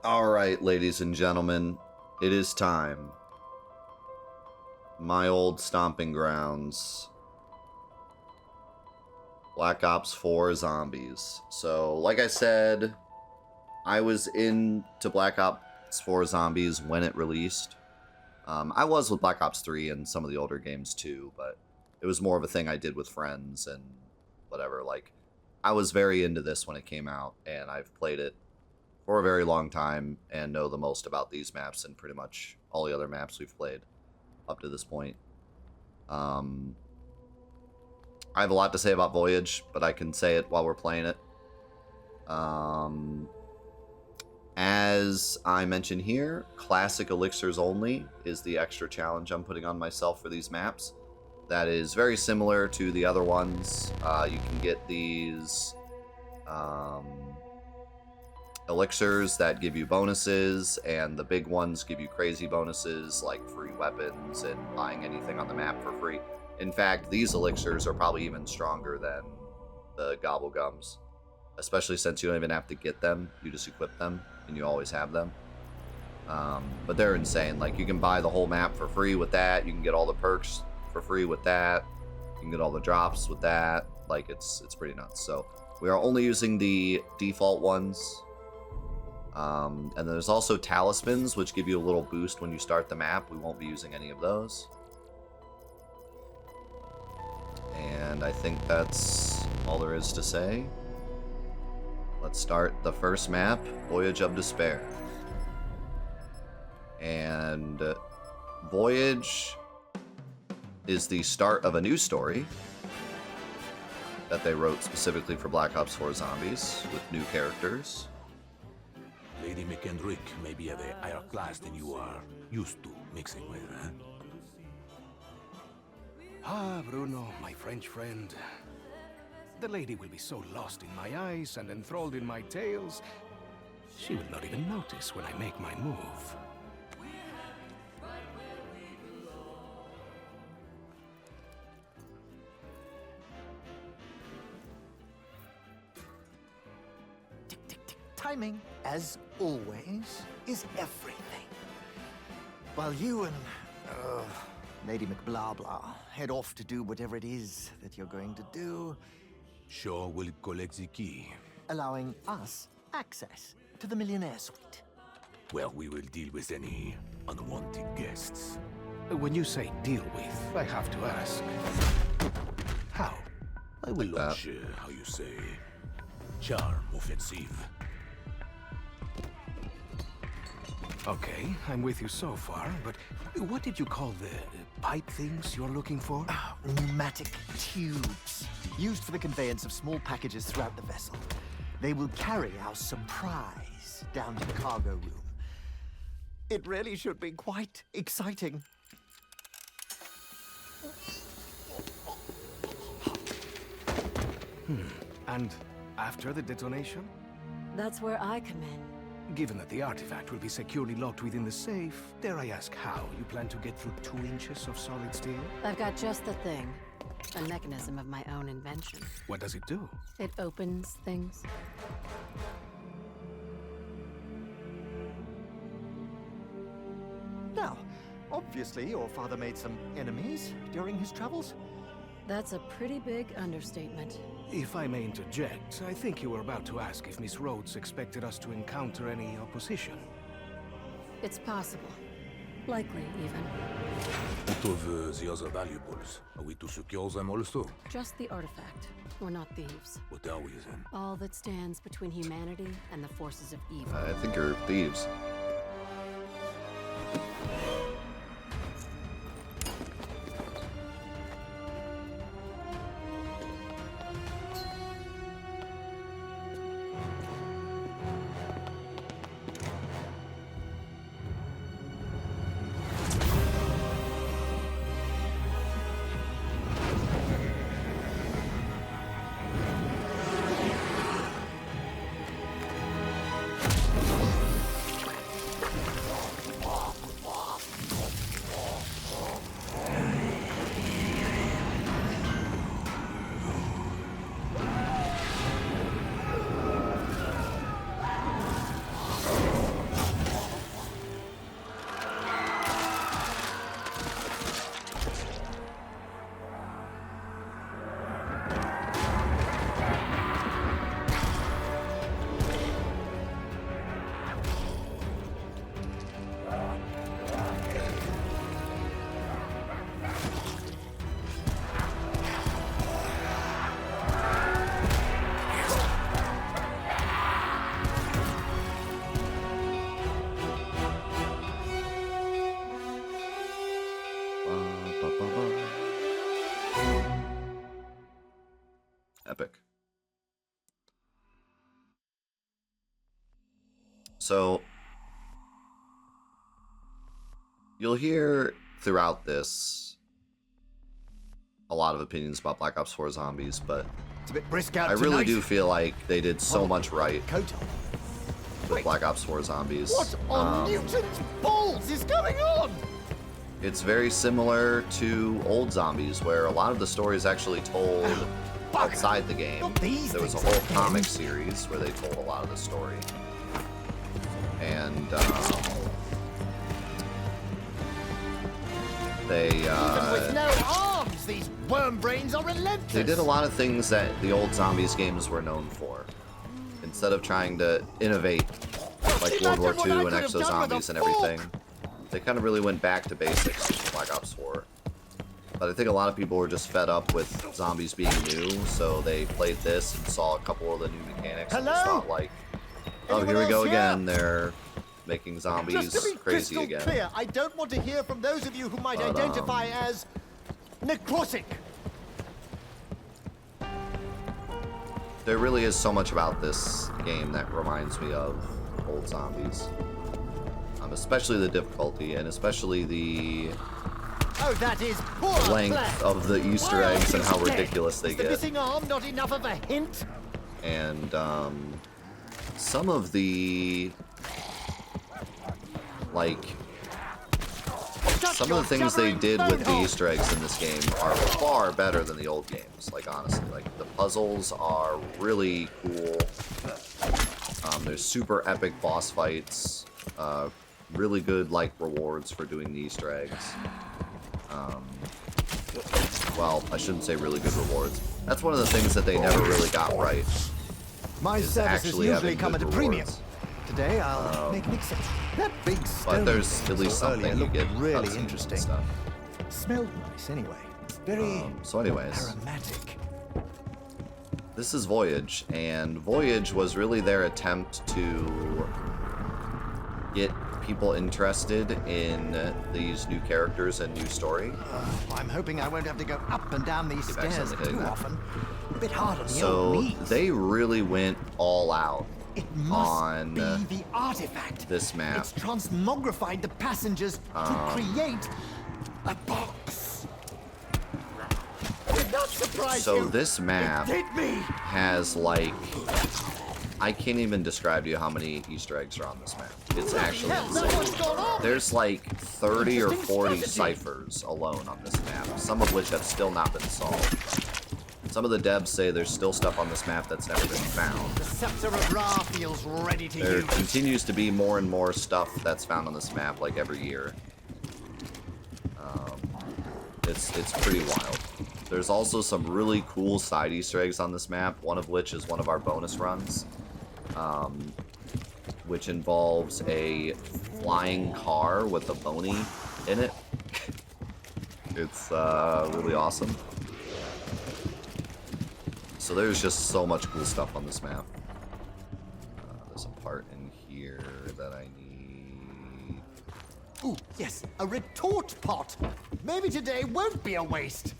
Alright, ladies and gentlemen, it is time. My old stomping grounds. Black Ops 4 Zombies. So, like I said, I was into Black Ops 4 Zombies when it released. I was with Black Ops 3 and some of the older games too, but it was more of a thing I did with friends and whatever. Like, I was very into this when it came out, and I've played it for a very long time and know the most about these maps and pretty much all the other maps we've played up to this point. I have a lot to say about Voyage, but I can say it while we're playing it. As I mentioned here, classic elixirs only is the extra challenge I'm putting on myself for these maps. That is very similar to the other ones. You can get these elixirs that give you bonuses, and the big ones give you crazy bonuses like free weapons and buying anything on the map for free. In fact, these elixirs are probably even stronger than the gobblegums, especially since you don't even have to get them. You just equip them and you always have them. But they're insane. Like, you can buy the whole map for free with that. You can get all the perks for free with that. You can get all the drops with that. Like, it's pretty nuts. So we are only using the default ones. And then there's also talismans, which give you a little boost when you start the map. We won't be using any of those. And I think that's all there is to say. Let's start the first map, Voyage of Despair. And Voyage is the start of a new story that they wrote specifically for Black Ops 4 Zombies with new characters. Lady McKendrick may be of a higher class than you are used to mixing with, huh? Ah, Bruno, my French friend. The lady will be so lost in my eyes and enthralled in my tales, she will not even notice when I make my move. Tick, tick, tick. Timing, as always, is everything. While you and Lady McBlahblah head off to do whatever it is that you're going to do, Shaw will collect the key. allowing us access to the Millionaire Suite. Well, we will deal with any unwanted guests. When you say deal with, I have to ask. How? I will launch, how you say, charm offensive. Okay, I'm with you so far, but what did you call the pipe things you're looking for? Pneumatic tubes, used for the conveyance of small packages throughout the vessel. They will carry our surprise down to the cargo room. It really should be quite exciting. And after the detonation? That's where I come in. Given that the artifact will be securely locked within the safe, dare I ask how you plan to get through 2 inches of solid steel? I've got just the thing. A mechanism of my own invention. What does it do? It opens things. Now, obviously your father made some enemies during his travels. That's a pretty big understatement. If I may interject, I think you were about to ask if Miss Rhodes expected us to encounter any opposition. It's possible. Likely, even. What of the other valuables? Are we to secure them also? Just the artifact. We're not thieves. What are we then? All that stands between humanity and the forces of evil. I think you're thieves. So you'll hear throughout this a lot of opinions about Black Ops 4 Zombies, but It's a bit brisk out I really tonight. do feel like they did so much right Coat on. with Black Ops 4 Zombies. What on Newton's balls is going on? It's very similar to old Zombies, where a lot of the story is actually told outside the game. Not these There was a things whole again. comic series where they told a lot of the story. And they Even with no arms, these worm brains are relentless. they did a lot of things that the old Zombies games were known for. Instead of trying to innovate like World War Imagine what I II and could have Exo done with a Zombies and fork. everything, they kind of really went back to basics in Black Ops 4. But I think a lot of people were just fed up with zombies being new, so they played this and saw a couple of the new mechanics and just Hello? thought like, oh, Anyone here we go else here? again, they're making zombies Just to be crazy crystal again. clear, I don't want to hear from those of you who might But, identify as necrotic. There really is so much about this game that reminds me of old Zombies. Especially the difficulty, and especially the Oh, that is poor length flesh. of the Easter Why aren't eggs and you how dead? ridiculous they Is the get. missing arm not enough of a hint? And some of the some of the things they did with the Easter eggs in this game are far better than the old games. Like honestly, like the puzzles are really cool. There's super epic boss fights. Really good like rewards for doing the Easter eggs. Well, I shouldn't say really good rewards. That's one of the things that they never really got right. My Is services actually usually having come at good a premium. rewards. Today I'll make an exception. That big stone But there's thing at we least saw earlier something you looked get really cutscenes and interesting. stuff. Smelled nice anyway. Very So anyways, aromatic. this is Voyage, and Voyage was really their attempt to get people interested in these new characters and new story. I'm hoping I won't have to go up and down these Keep stairs accidentally hitting too that. often. A bit hard on the So old knees. they really went all out It must on be the artifact. this map. It's transmogrified the passengers to create a box. Did that surprise So you? this map It did me. has like, I can't even describe to you how many Easter eggs are on this map. It's actually Hell, no insane. one's gone on. There's like 30 or Interesting 40 strategy. ciphers alone on this map, some of which have still not been solved. Some of the devs say there's still stuff on this map that's never been found. The scepter of Ra feels ready to There use. continues to be more and more stuff that's found on this map, like every year. It's pretty wild. There's also some really cool side Easter eggs on this map, one of which is one of our bonus runs, which involves a flying car with a Boney in it. It's really awesome. So there's just so much cool stuff on this map. There's a part in here that I need. Ooh, yes, a retort pot. Maybe today won't be a waste.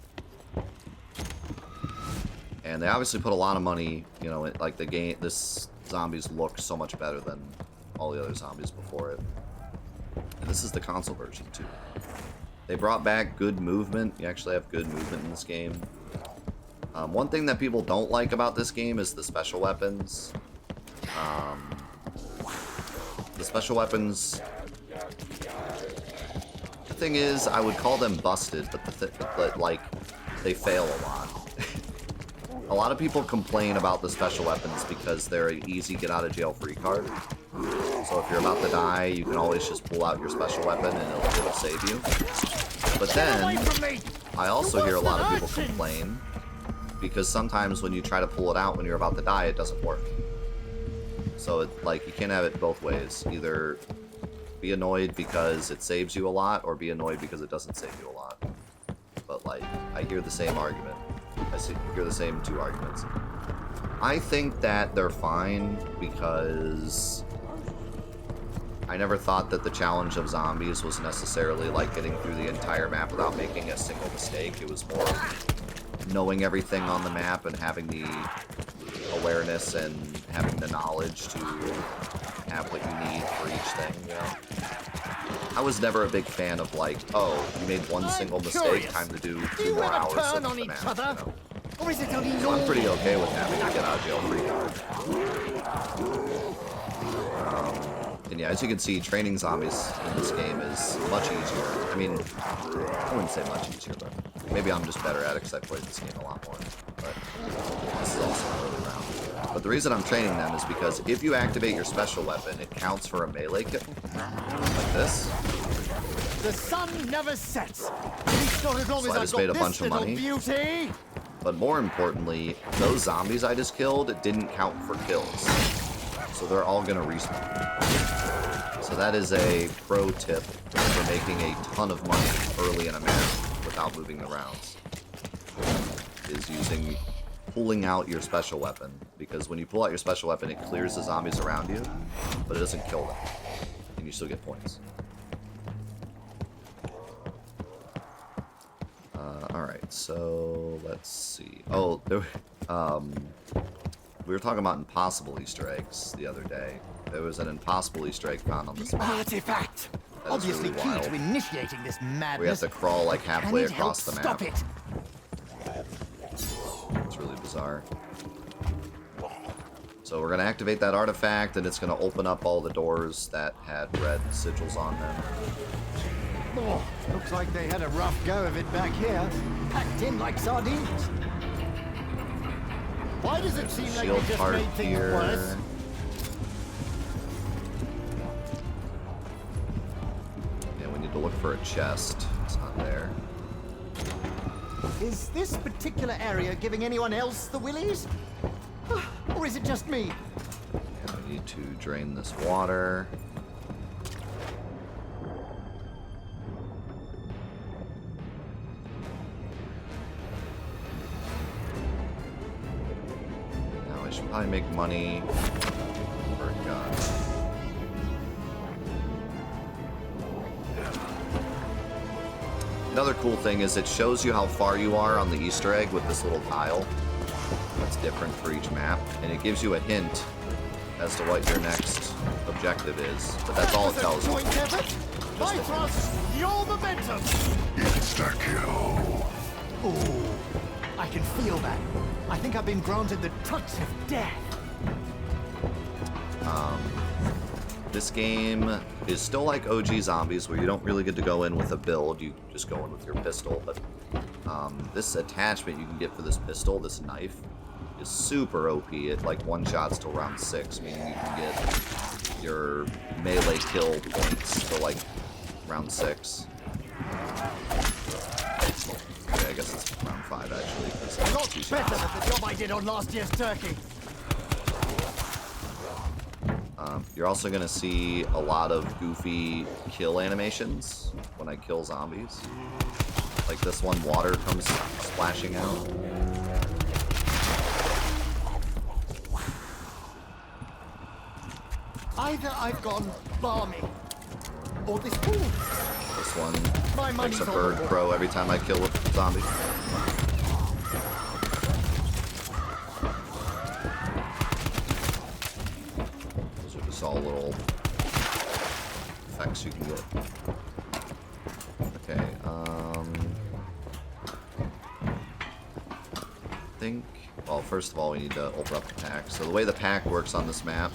And they obviously put a lot of money, you know, like the game, this zombies look so much better than all the other zombies before it. And this is the console version too. They brought back good movement. You actually have good movement in this game. One thing that people don't like about this game is the special weapons. The special weapons. The thing is, I would call them busted, but like they fail a lot. A lot of people complain about the special weapons because they're an easy get out of jail free card. So if you're about to die, you can always just pull out your special weapon and it'll save you. But then, I also hear a lot of people complain because sometimes when you try to pull it out when you're about to die, it doesn't work. So it, like, you can't have it both ways. Either be annoyed because it saves you a lot, or be annoyed because it doesn't save you a lot. But like, I hear the same argument. Hear the same two arguments. I think that they're fine because I never thought that the challenge of zombies was necessarily like getting through the entire map without making a single mistake. It was more knowing everything on the map and having the awareness and having the knowledge to have what you need for each thing, you know? I was never a big fan of like, oh, you made one single mistake, curious. time to do Do 2 you more ever hours turn of on the each map, other? you know? Or is it only So I'm pretty normal? okay with having a get out of jail free card. And yeah, as you can see, training zombies in this game is much easier. I mean, I wouldn't say much easier, but maybe I'm just better at it because I played this game a lot more. But this is also an early round. But the reason I'm training them is because if you activate your special weapon, it counts for a melee kill. Like this. The sun never sets. At least not as long So as I I've just got made a this bunch of little money. beauty. But more importantly, those zombies I just killed didn't count for kills. So they're all gonna respawn. So that is a pro tip for making a ton of money early in a match without moving the rounds. Is pulling out your special weapon. Because when you pull out your special weapon, it clears the zombies around you, but it doesn't kill them. And you still get points. Alright, so let's see. Oh, we were talking about impossible Easter eggs the other day. There was an impossible Easter egg found on this The map. artifact. That is Obviously really key wild. to initiating this madness. We have to crawl like halfway Can it help across the map. stop it? It's really bizarre. So we're gonna activate that artifact, and it's gonna open up all the doors that had red sigils on them. Oh, looks like they had a rough go of it back here. Packed in like sardines. Why does it seem like Shield we just part made things here. worse? Yeah, we need to look for a chest. It's not there. Is this particular area giving anyone else the willies? Or is it just me? Yeah, we need to drain this water. Now I should probably make money for a gun. Another cool thing is it shows you how far you are on the Easter egg with this little tile. That's different for each map, and it gives you a hint as to what your next objective is. But that's all it tells you. Joint effort? My thrust, your momentum! Insta-kill. Ooh, I can feel that. I think I've been granted the touch of death. This game is still like OG Zombies, where you don't really get to go in with a build, you just go in with your pistol, but this attachment you can get for this pistol, this knife, is super OP. It like one-shots till round 6, meaning you can get your melee kill points till like round 6. Okay, I guess it's round 5 actually. 'cause it's Not 2 better shots. than the job I did on last year's turkey. You're also going to see a lot of goofy kill animations when I kill zombies. Like this one, water comes splashing out. Either I've gone balmy, or this fool. This one My makes money's a on the bird wall. crow every time I kill a zombie. Those are just all little effects you can get. Okay, I think, well, first of all, we need to open up the pack. So the way the pack works on this map,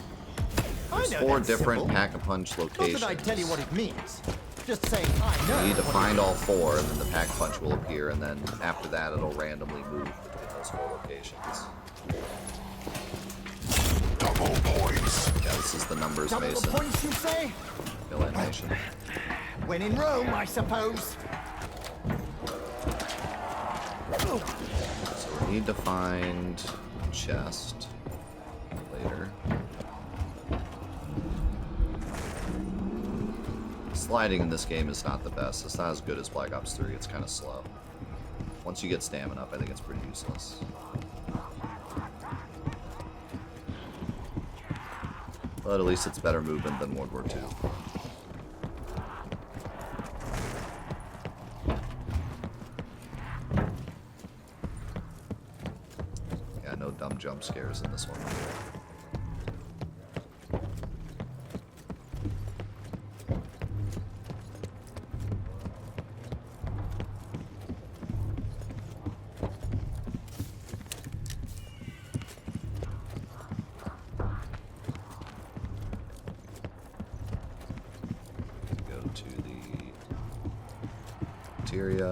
there's I know 4 that's different simple. pack-a-punch Not locations. that I tell you what it means. Just saying I know. You need to what find it all means. 4, and then the pack-a-punch will appear, and then after that, it'll randomly move between those 4 locations. Double points. Yeah, this is the numbers Double the mason points, you say? kill animation. When in Rome, I suppose. So we need to find chest later. Sliding in this game is not the best. It's not as good as Black Ops 3. It's kind of slow. Once you get stamina up, I think it's pretty useless. But at least it's better movement than World War II. Yeah, no dumb jump scares in this one. to the bacteria.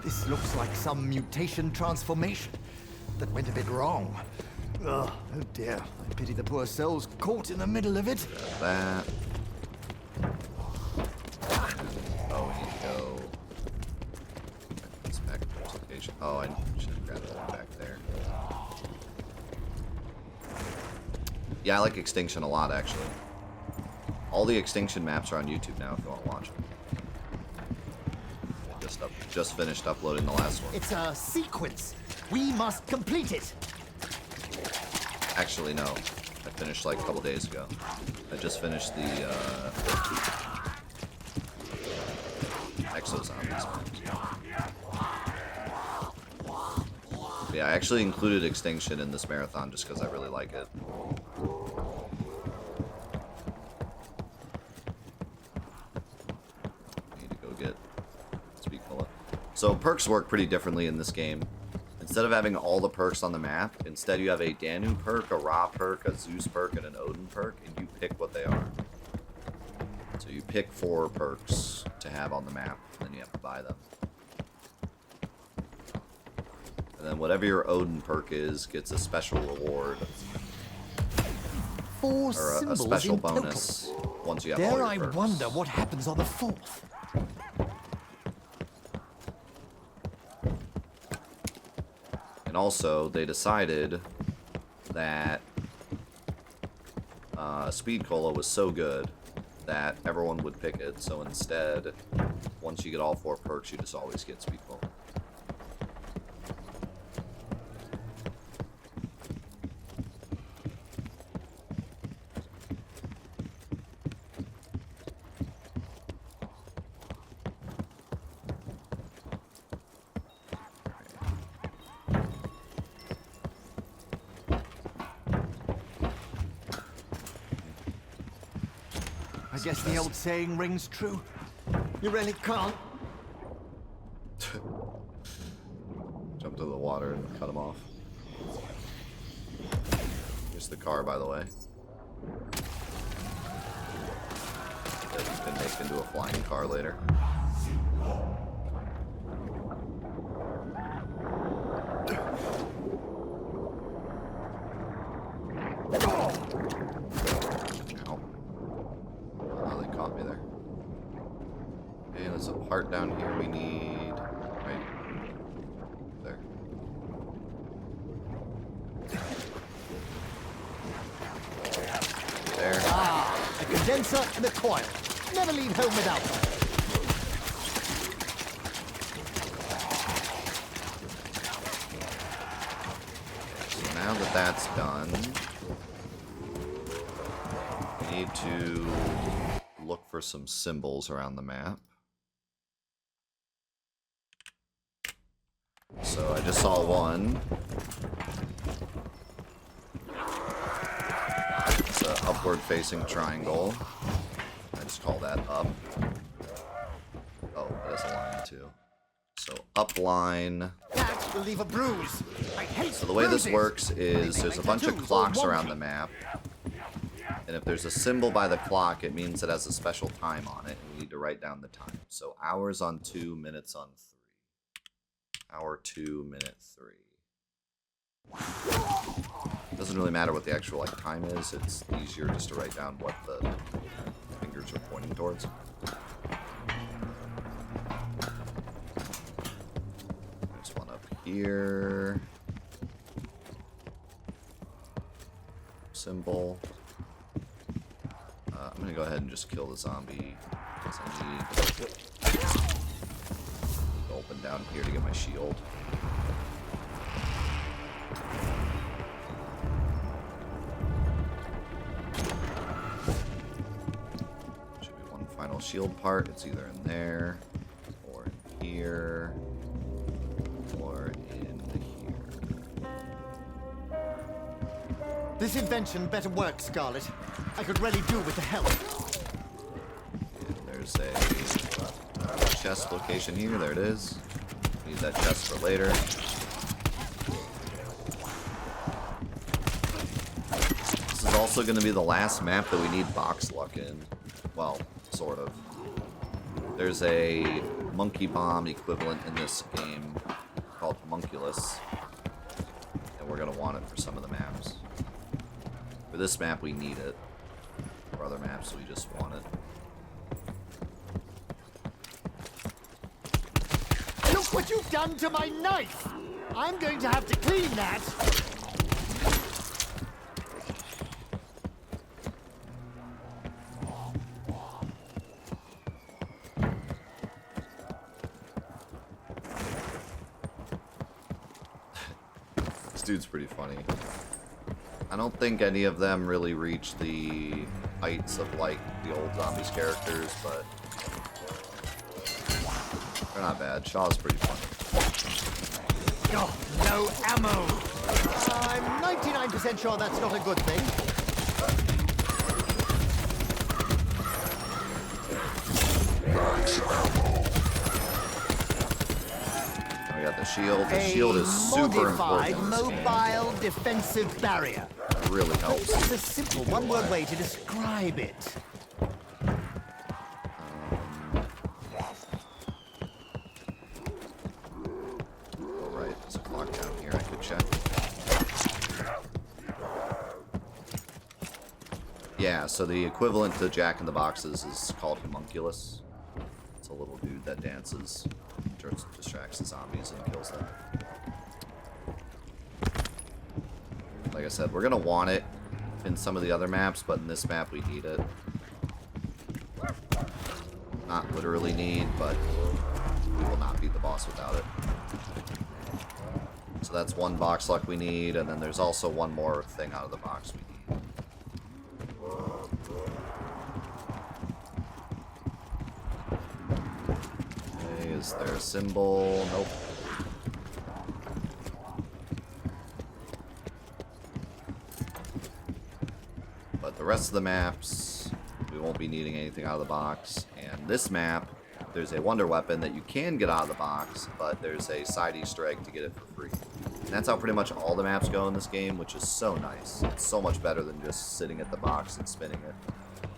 This looks like some mutation transformation that went a bit wrong. Ugh, oh dear. I pity the poor souls caught in the middle of it. That. Oh, we need to go. Inspect location. Oh, I should have grabbed that back there. Yeah, I like Extinction a lot, actually. All the Extinction maps are on YouTube now if you want to watch them. Just finished uploading the last one. It's a sequence. We must complete it. Actually, no. I finished like a couple days ago. I just finished the Exo Zombies. Yeah, I actually included Extinction in this marathon just because I really like it. Need to go get Speed Cola. So perks work pretty differently in this game. Instead of having all the perks on the map, instead you have a Danu perk, a Ra perk, a Zeus perk, and an Odin perk, and you pick what they are. So you pick 4 perks to have on the map, and then you have to buy them. And then whatever your Odin perk is gets a special reward. 4 Or a symbols special in bonus total. once you have all Dare your I perks. wonder what happens on the 4th? And also, they decided that Speed Cola was so good that everyone would pick it. So instead, once you get all 4 perks, you just always get Speed Cola. I guess the old saying rings true. You really can't. Jump to the water and cut them off. Here's the car, by the way. That you can make into a flying car later. Ow. Oh, they caught me there. Okay, there's a part down here we need. Right there. There. Ah, a condenser and a coil. Never leave home without them. So now that that's done, we need to look for some symbols around the map. So I just saw one. It's an upward-facing triangle. I just call that up. Oh, it has a line too. So up line. That will leave a bruise. I hate So the way this bruises. works is They there's a make bunch of tattoos clocks all around wonky. the map. And if there's a symbol by the clock, it means it has a special time on it, and we need to write down the time. So hours on 2, minutes on 3. Hour 2, minute 3. Doesn't really matter what the actual like time is. It's easier just to write down what the fingers are pointing towards. There's one up here. Symbol. I'm gonna go ahead and just kill the zombie. Open down here to get my shield. Should be one final shield part. It's either in there, or in here, or in here. This invention better work, Scarlet. I could really do with the help. And there's a chest location here. There it is. Need that chest for later. This is also going to be the last map that we need box luck in. Well, sort of. There's a monkey bomb equivalent in this game called Homunculus. And we're going to want it for some of the maps. For this map, we need it. For other maps, we just want it. Look what you've done to my knife! I'm going to have to clean that! This dude's pretty funny. I don't think any of them really reach the heights of, like, the old Zombies characters, but they're not bad. Shaw's pretty funny. Oh, no ammo! I'm 99% sure that's not a good thing. We got the shield. The shield is super modified important in this game. mobile defensive barrier. It really helps. That's a simple one-word way to describe it. Alright, there's a clock down here I could check. Yeah, so the equivalent to Jack in the Boxes is called Homunculus. It's a little dude that dances, distracts the zombies, and kills them. Like I said, we're going to want it in some of the other maps, but in this map we need it. Not literally need, but we will not beat the boss without it. So that's one box luck we need, and then there's also one more thing out of the box we need. Okay, is there a symbol? Nope. But the rest of the maps, we won't be needing anything out of the box. And this map, there's a wonder weapon that you can get out of the box, but there's a side Easter egg to get it for free. And that's how pretty much all the maps go in this game, which is so nice. It's so much better than just sitting at the box and spinning it.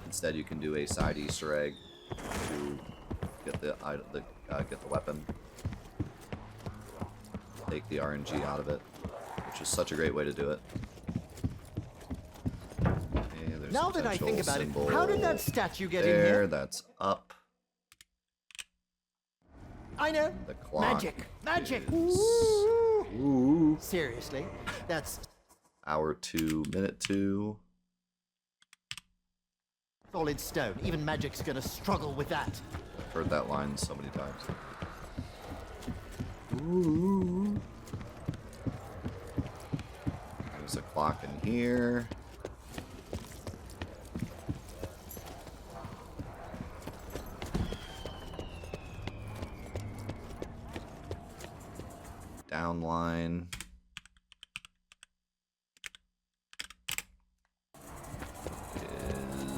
Instead, you can do a side Easter egg to get the weapon. Take the RNG out of it, which is such a great way to do it. Now that I think about it, how did that statue get in there? here? That's up. I know. The clock. Magic. Magic. is- Ooh. Seriously, that's Hour 2, minute 2. solid stone. Even magic's gonna struggle with that. I've heard that line so many times. There's a clock in here. Downline.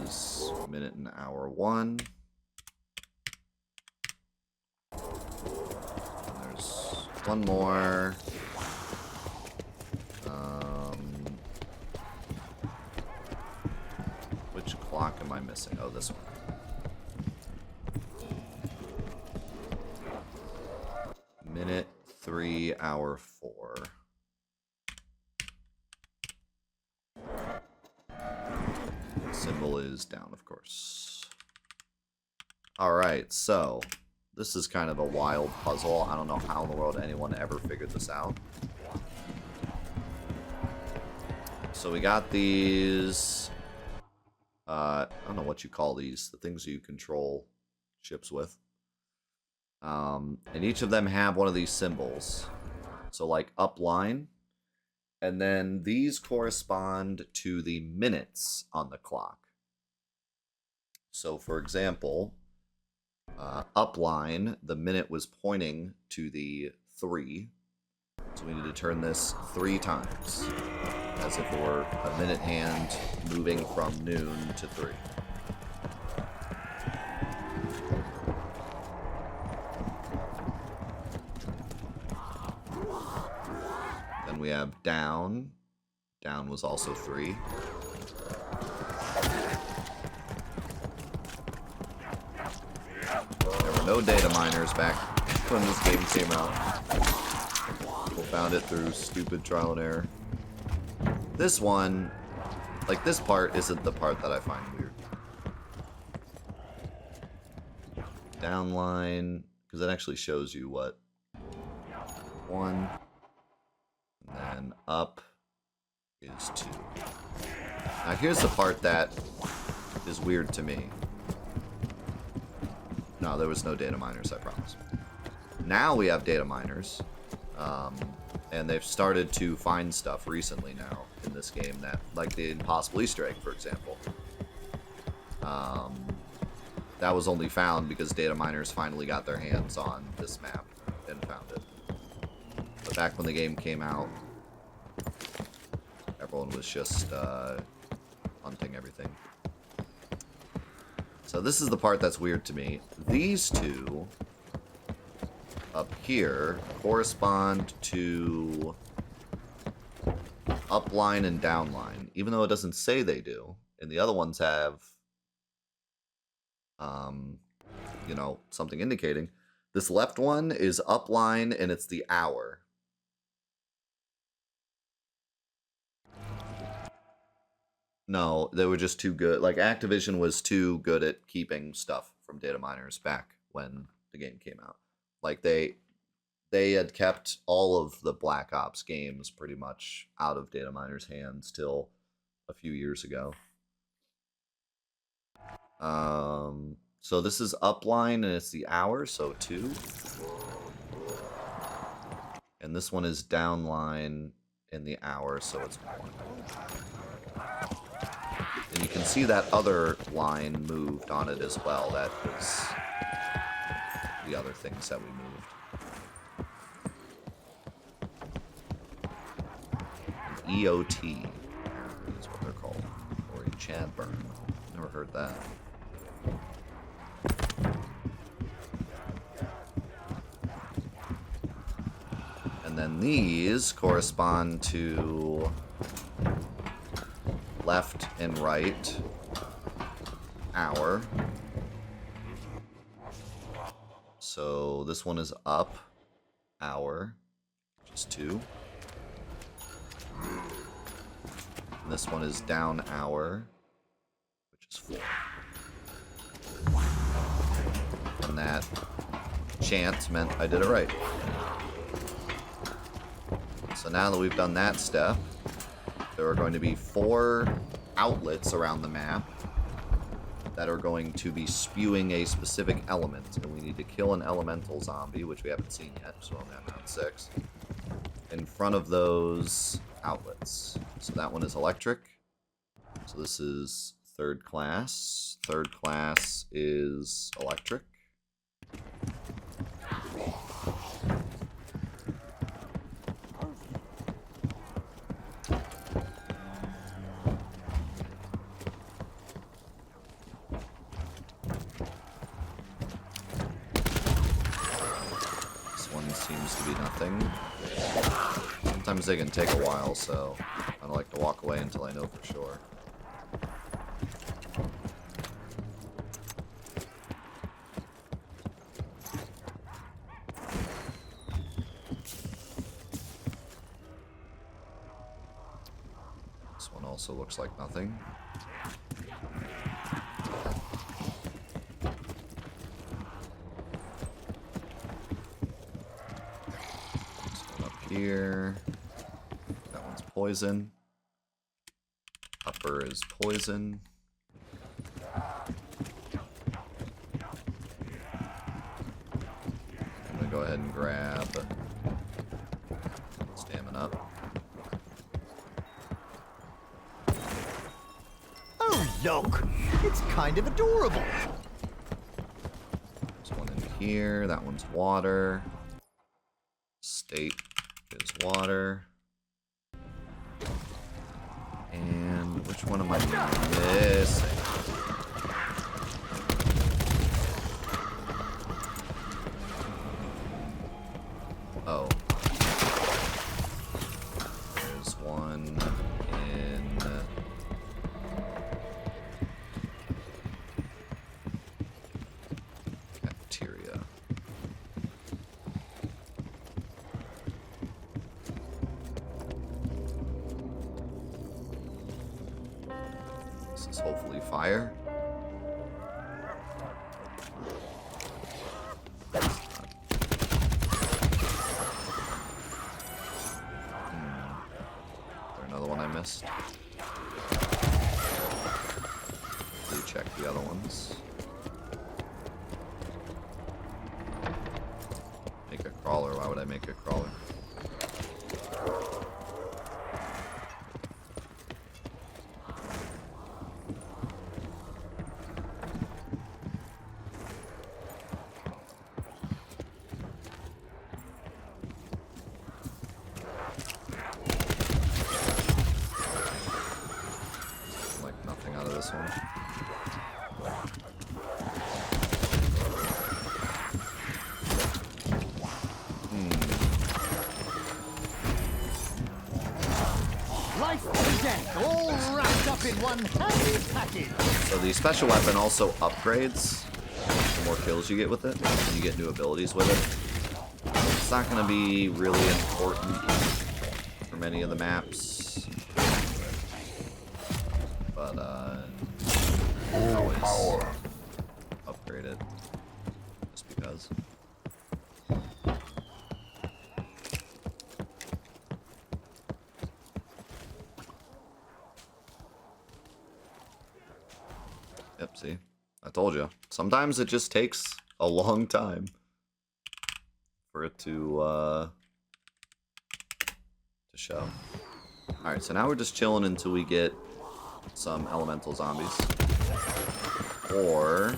Is minute and hour 1. And there's one more. Which clock am I missing? Oh, this one. Minute 3, hour 4. Symbol is down, of course. Alright, so this is kind of a wild puzzle. I don't know how in the world anyone ever figured this out. So we got these... I don't know what you call these. The things you control ships with. And each of them have one of these symbols. So like up line. And then these correspond to the minutes on the clock. So for example, up line, the minute was pointing to the 3. So we need to turn this 3 times. As if it were a minute hand moving from noon to 3. Then we have down. Down was also 3. no data miners back when this game came out. People found it through stupid trial and error. This one, like this part isn't the part that I find weird. Downline, because it actually shows you what. 1, and then up is 2. Now here's the part that is weird to me. No, there was no data miners, I promise. Now we have data miners, and they've started to find stuff recently now in this game that, like the impossible Easter egg, for example. That was only found because data miners finally got their hands on this map and found it. But back when the game came out, everyone was just hunting everything. So this is the part that's weird to me. These two up here correspond to upline and downline, even though it doesn't say they do. And the other ones have, you know, something indicating. This left one is upline and it's the hour. No, they were just too good. Like, Activision was too good at keeping stuff from data miners back when the game came out. Like, they had kept all of the Black Ops games pretty much out of data miners' hands till a few years ago. So this is upline and it's the hour, so 2. And this one is downline in the hour, so it's 1. And you can see that other line moved on it as well. That was the other things that we moved. An EOT is what they're called. Or a Chadburn. Never heard that. And then these correspond to left and right hour. So this one is up hour, which is 2. And this one is down hour, which is 4. And that chant meant I did it right. So now that we've done that step, there are going to be 4 outlets around the map that are going to be spewing a specific element. And we need to kill an elemental zombie, which we haven't seen yet, so we're only on round 6, in front of those outlets. So that one is electric. So this is 3rd class. 3rd class is electric. Seems to be nothing. Sometimes they can take a while, so I don't like to walk away until I know for sure. This one also looks like nothing. Here. That one's poison. Upper is poison. I'm gonna go ahead and grab stamina. Oh, look! It's kind of adorable. There's one in here. That one's water. State is water. And which one am I missing? Oh. There's one in cafeteria. hopefully fire. Is there another one I missed? Recheck the other ones. Make a crawler. Why would I make a crawler? Like nothing out of this one. Life and death, all wrapped up in one handy package. So the special weapon also upgrades the more kills you get with it, and you get new abilities with it. It's not going to be really important for many of the maps, but always upgrade it just because. Yep, see? I told you. Sometimes it just takes a long time for it to show. Alright, so now we're just chilling until we get some elemental zombies. Or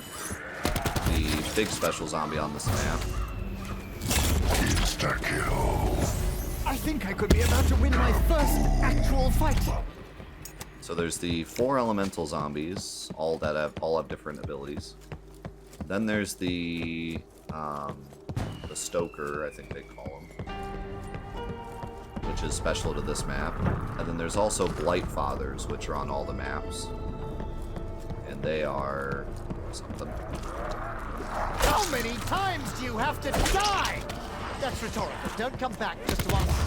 the big special zombie on this map. Insta-kill. I think I could be about to win my first actual fight. So there's the 4 elemental zombies, all have different abilities. Then there's the Stoker, I think they call him, which is special to this map. And then there's also Blight Fathers, which are on all the maps, and they are something. How many times do you have to die? That's rhetorical. Don't come back just to answer.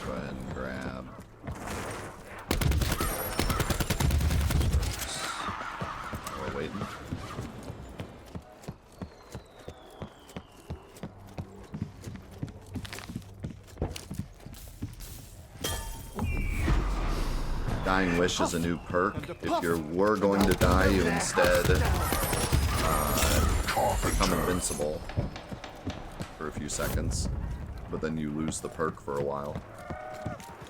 Go ahead and grab. We're waiting. Dying Wish is a new perk. If you were going to die, you instead become invincible for a few seconds, but then you lose the perk for a while.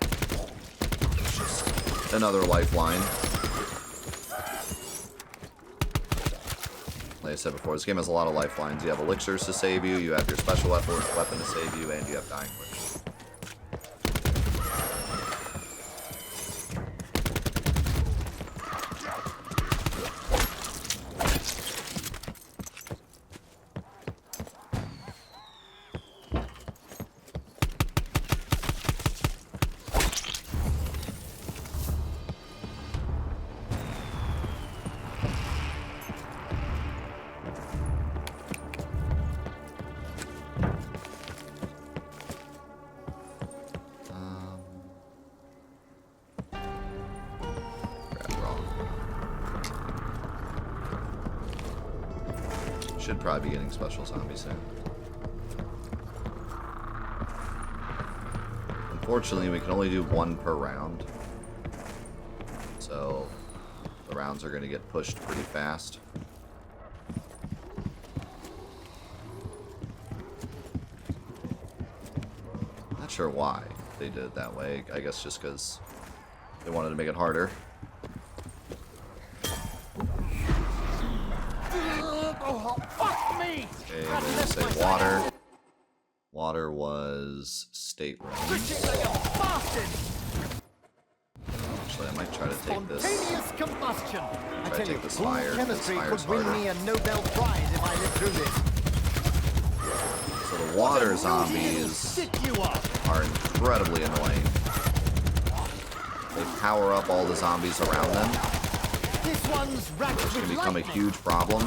It's just another lifeline. Like I said before, this game has a lot of lifelines. You have elixirs to save you, you have your special weapon to save you, and you have Dying Wish. Should probably be getting special zombies soon. Unfortunately, we can only do 1 per round. So, the rounds are going to get pushed pretty fast. Not sure why they did it that way. I guess just because they wanted to make it harder. Oh, fuck me! Okay, they say water. Water was state range. Actually, I might try to take this. Spontaneous combustion. I tell you, this cool fire. chemistry This could fire's win harder. me a Nobel Prize if I lived through this. So So the water zombies are incredibly annoying. They power up all the zombies around them, which can become a huge problem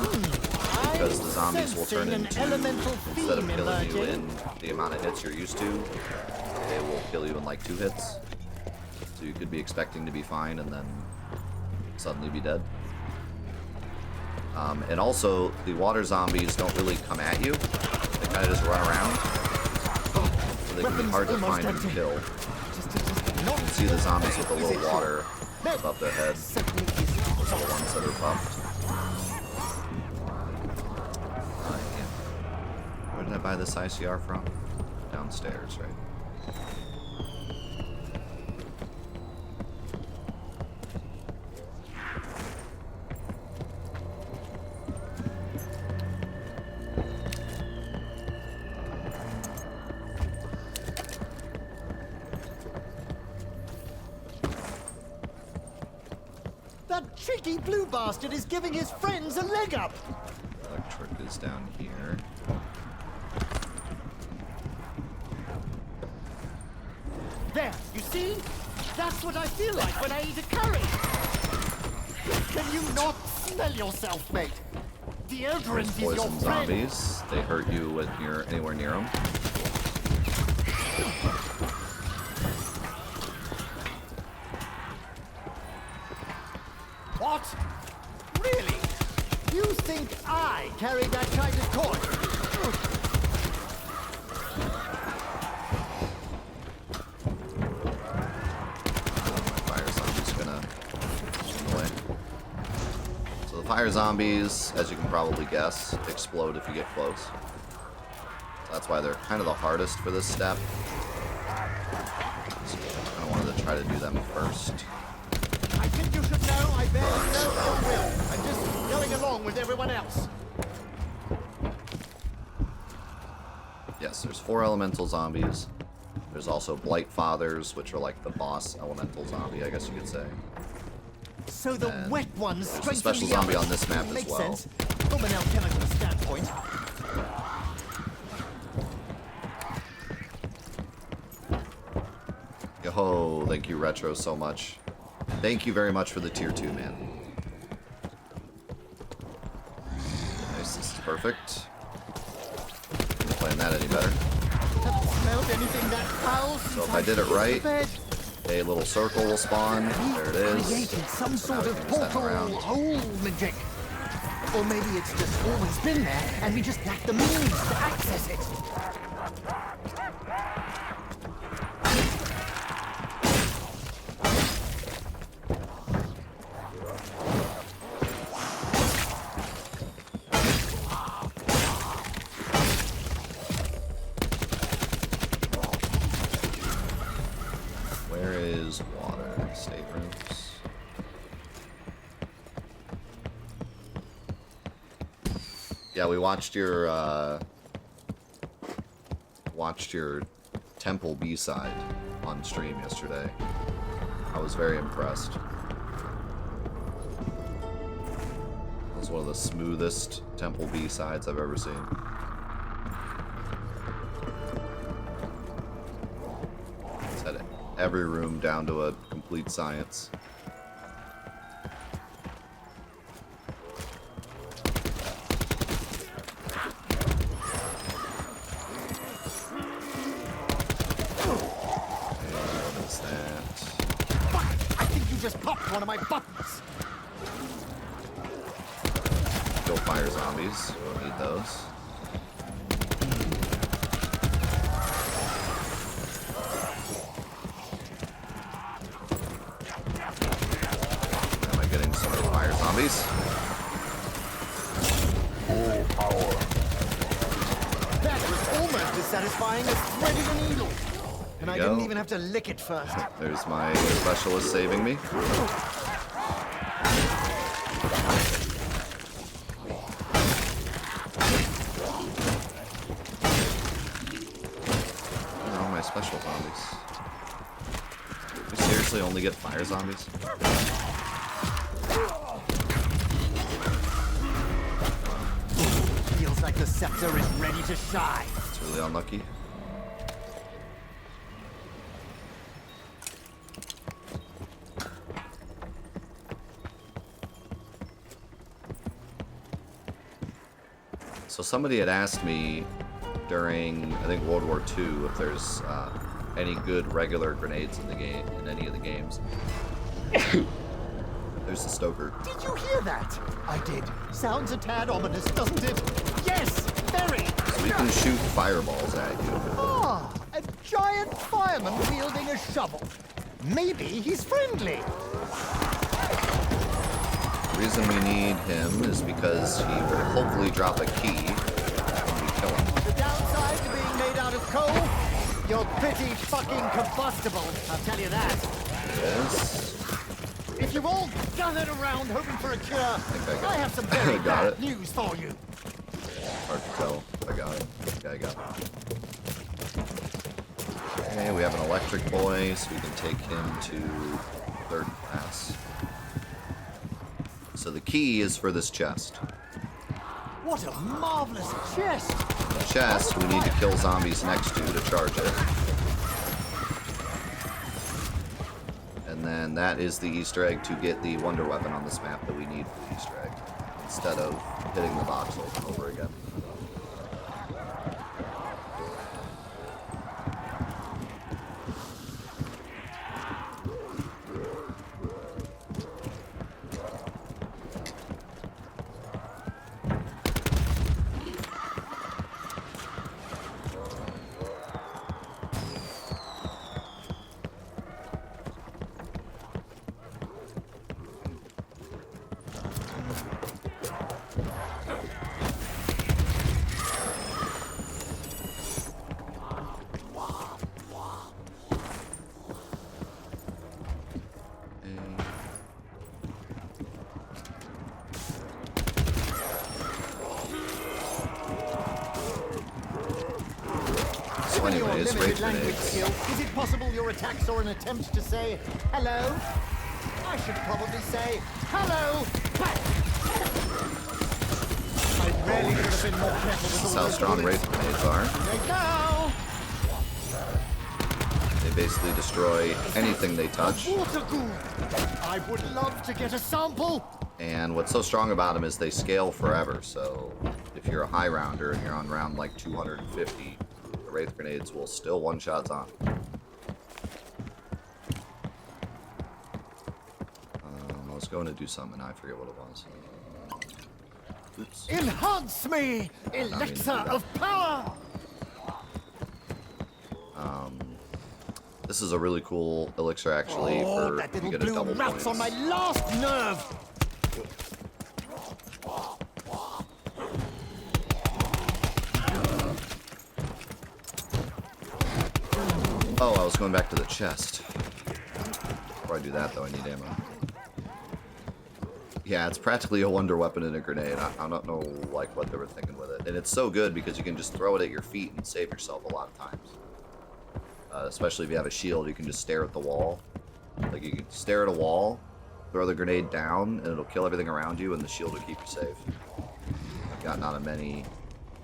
because the zombies will turn into, instead of killing you in the amount of hits you're used to, they will kill you in like 2 hits. So you could be expecting to be fine and then suddenly be dead. And also, the water zombies don't really come at you. They kind of just run around. So they can be hard to find and kill. You can see the zombies with the little water above their head. Those are the ones that are buffed. Yeah. Where did I buy this ICR from? Downstairs, right? That cheeky blue bastard is giving his friends a leg up! Electric is down here. There, you see? That's what I feel like when I eat a curry! Can you not smell yourself, mate? Deodorant is your Poison friend! zombies. They hurt you when you're anywhere near them. What? Really? You think I carry that kind of torch? Fire zombies gonna get away. So the fire zombies, as you can probably guess, explode if you get close. So that's why they're kind of the hardest for this step. So I kind of wanted to try to do them first. I think you should know I bear you no ill will. I'm just going along with everyone else. Yes, there's 4 elemental zombies. There's also Blight Fathers, which are like the boss elemental zombie, I guess you could say. So the And wet ones there's a strengthen special the zombie others. on this map as Makes well. sense. From an alchemical standpoint. Yo, thank you, Retro, so much. Thank you very much for the tier 2, man. Nice, this is perfect. Couldn't plan that any better. Haven't smelled anything that foul So since if I did it shit the right, bed. a little circle will spawn. There it is. Created some Now sort of everything's heading portal around. hole magic. Or maybe it's just always been there and we just lack the means to access it. Where is water? Staterooms. Yeah, we watched your Temple B-side on stream yesterday. I was very impressed. It was one of the smoothest Temple B-sides I've ever seen. It's had every room down to a complete science. What is that? Fuck! I think you just popped one of my buttons. Kill fire zombies. Don't need those. Am I getting some more fire zombies? That was almost as satisfying as threading a needle. And There I you didn't go. even have to lick it first. There's my specialist saving me. Where are all my special zombies? We seriously only get fire zombies? Feels like the scepter is ready to shine. It's really unlucky. So somebody had asked me during, I think, World War II if there's any good regular grenades in the game, in any of the games. There's the Stoker. Did you hear that? I did. Sounds a tad ominous, doesn't it? Yes, very. So we can shoot fireballs at you. Ah, a giant fireman wielding a shovel. Maybe he's friendly. The reason we need him is because he will hopefully drop a key when we kill him. The downside to being made out of coal? You're pretty fucking combustible, I'll tell you that. Yes. If you've all gathered around hoping for a cure, I have some I very got bad it. news for you. Hard to tell. I got it. Yeah, I got it. Okay, we have an electric boy, so we can take him to 3rd class. So the key is for this chest. What a marvelous chest! The chest we need to kill zombies next to charge it. And then that is the Easter egg to get the wonder weapon on this map that we need for the Easter egg, instead of hitting the box over and over again. So Given your anyways, limited Wraith language grenades. skill, is it possible your attacks are an attempt to say hello? I should probably say hello back. I really should have been more careful with This is all how those strong bullets. Wraith grenades are. Right now, They basically destroy anything they touch. water goo. I would love to get a sample. And what's so strong about them is they scale forever. So if you're a high rounder and you're on round like 250, the Wraith grenades will still one-shot on. I was going to do something, I forget what it was. Oops. Enhance me, elixir of power. This is a really cool elixir, actually, Oh, for that you little get a blue double rat's on my points. last nerve. Oh, I was going back to the chest. Before I do that, though, I need ammo. Yeah, it's practically a wonder weapon and a grenade. I don't know, like, what they were thinking with it. And it's so good because you can just throw it at your feet and save yourself a lot of times. Especially if you have a shield, you can just stare at the wall. Like, you can stare at a wall, throw the grenade down, and it'll kill everything around you, and the shield will keep you safe. I've gotten out of many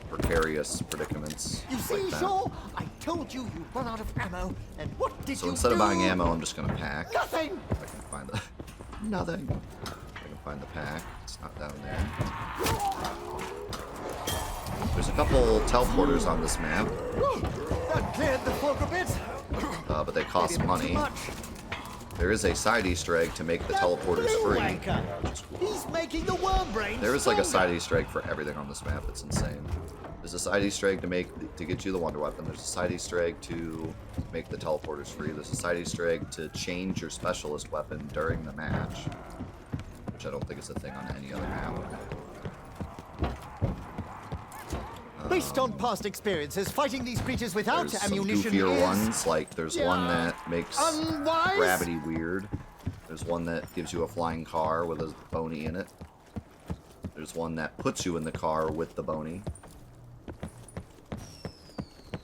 precarious predicaments You see, like that. Shaw, I told you you'd run out of ammo, and what did So you instead of do? buying ammo, I'm just gonna pack. Nothing. If I can find the nothing. If I can find the pack. It's not down there. There's a couple teleporters on this map, That cleared the fog a bit. but they cost Maybe a bit too money. much. There is a side Easter egg to make the That teleporters blue free, wanker. which is cool. He's making the worm brain. There is like a stronger. side Easter egg for everything on this map. It's insane. There's a side Easter egg to get you the wonder weapon. There's a side Easter egg to make the teleporters free. There's a side Easter egg to change your specialist weapon during the match, which I don't think is a thing on any other map. Based on past experiences, fighting these creatures without There's some ammunition goofier is ones, like there's one that makes unwise. gravity weird. There's one that gives you a flying car with a bony in it. There's one that puts you in the car with the bony.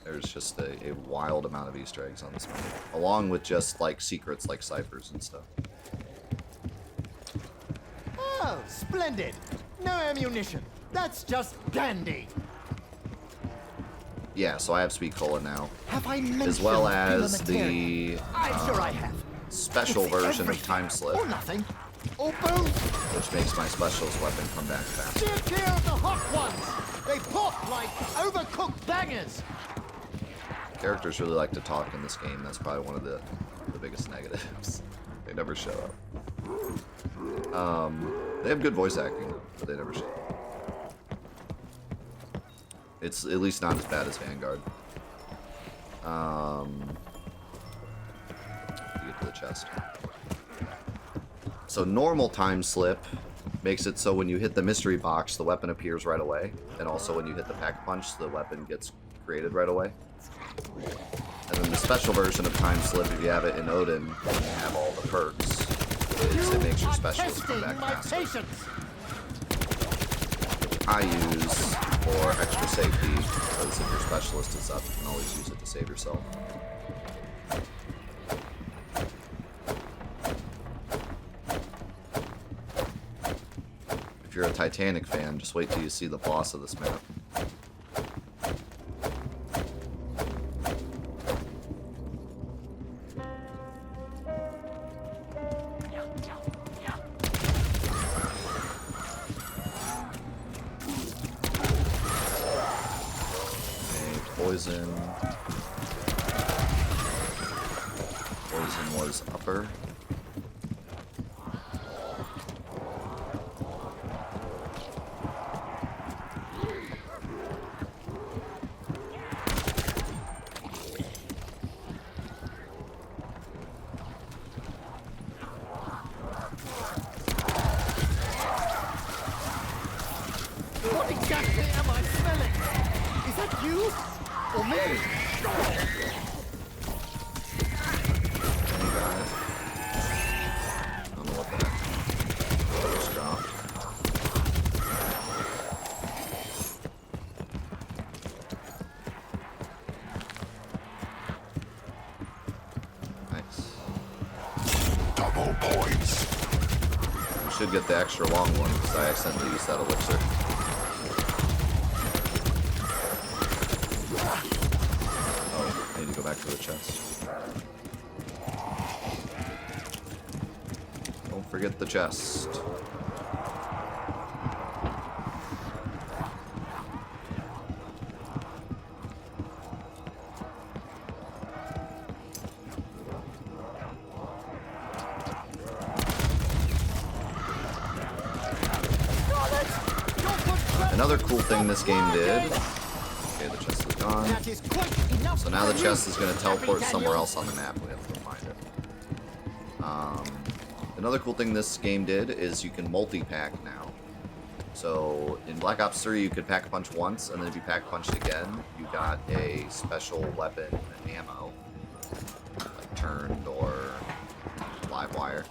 There's just a wild amount of Easter eggs on this map, along with just like secrets like ciphers and stuff. Oh, splendid. No ammunition. That's just dandy. Yeah, so I have Speak Cola now. Have I As well mentioned as humanitarian? the I'm sure I have. special It's version of everything, Time Slip, or nothing, or both. which makes my specialist weapon come back faster. Steer clear of the hot ones. They pop like overcooked bangers. Characters really like to talk in this game. That's probably one of the biggest negatives. They never show up. They have good voice acting, but they never show up. It's at least not as bad as Vanguard. You get to the chest. So normal Time Slip makes it so when you hit the mystery box, the weapon appears right away. And also when you hit the Pack-a-Punch, the weapon gets created right away. And then the special version of Time Slip, if you have it in Odin, and you have all the perks, is it makes your specialist come back faster. Patience. I use for extra safety, because if your specialist is up, you can always use it to save yourself. If you're a Titanic fan, just wait till you see the boss of this map. Poison. Poison was upper. What exactly am I smelling? Is that you? Or me? I don't know what the heck. Just dropped. Nice. Double points. We should get the extra long one because I accidentally used that elixir. Oh, I need to go back to the chest. Don't forget the chest. Another cool thing this game did. Okay, the chest is gone. That is quite enough. So now the for chest you, is going to Happy teleport somewhere Daniel. else on the map. We have to find it. Another cool thing this game did is you can multi-pack now. So in Black Ops 3, you could pack a punch once, and then if you pack punched again, you got a special weapon and ammo, like turned or live wire.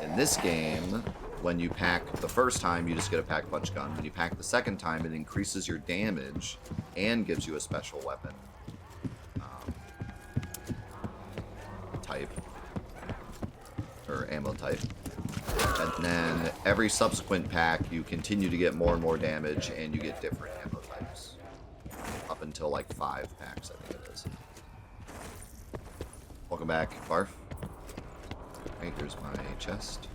In this game, when you pack the first time, you just get a pack punch gun. When you pack the second time, it increases your damage and gives you a special weapon type, or ammo type. And then every subsequent pack, you continue to get more and more damage, and you get different ammo types. Up until like 5 packs, I think it is. Welcome back, Barf. Okay, here's my chest.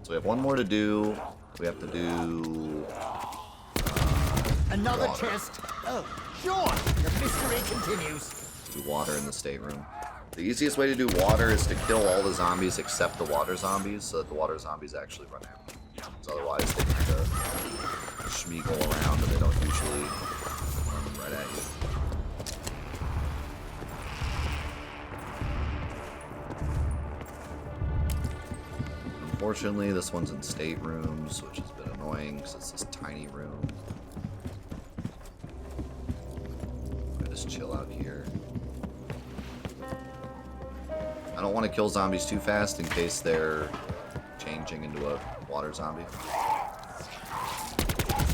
So we have one more to do. We have to do Another water. chest. Oh, sure. The mystery continues. Do water in the stateroom. The easiest way to do water is to kill all the zombies except the water zombies, so that the water zombies actually run out. Because otherwise they kind of schmeagle around and they don't usually run right at you. Unfortunately, this one's in staterooms, which has been annoying because it's this tiny room. I just chill out here. I don't want to kill zombies too fast in case they're changing into a water zombie.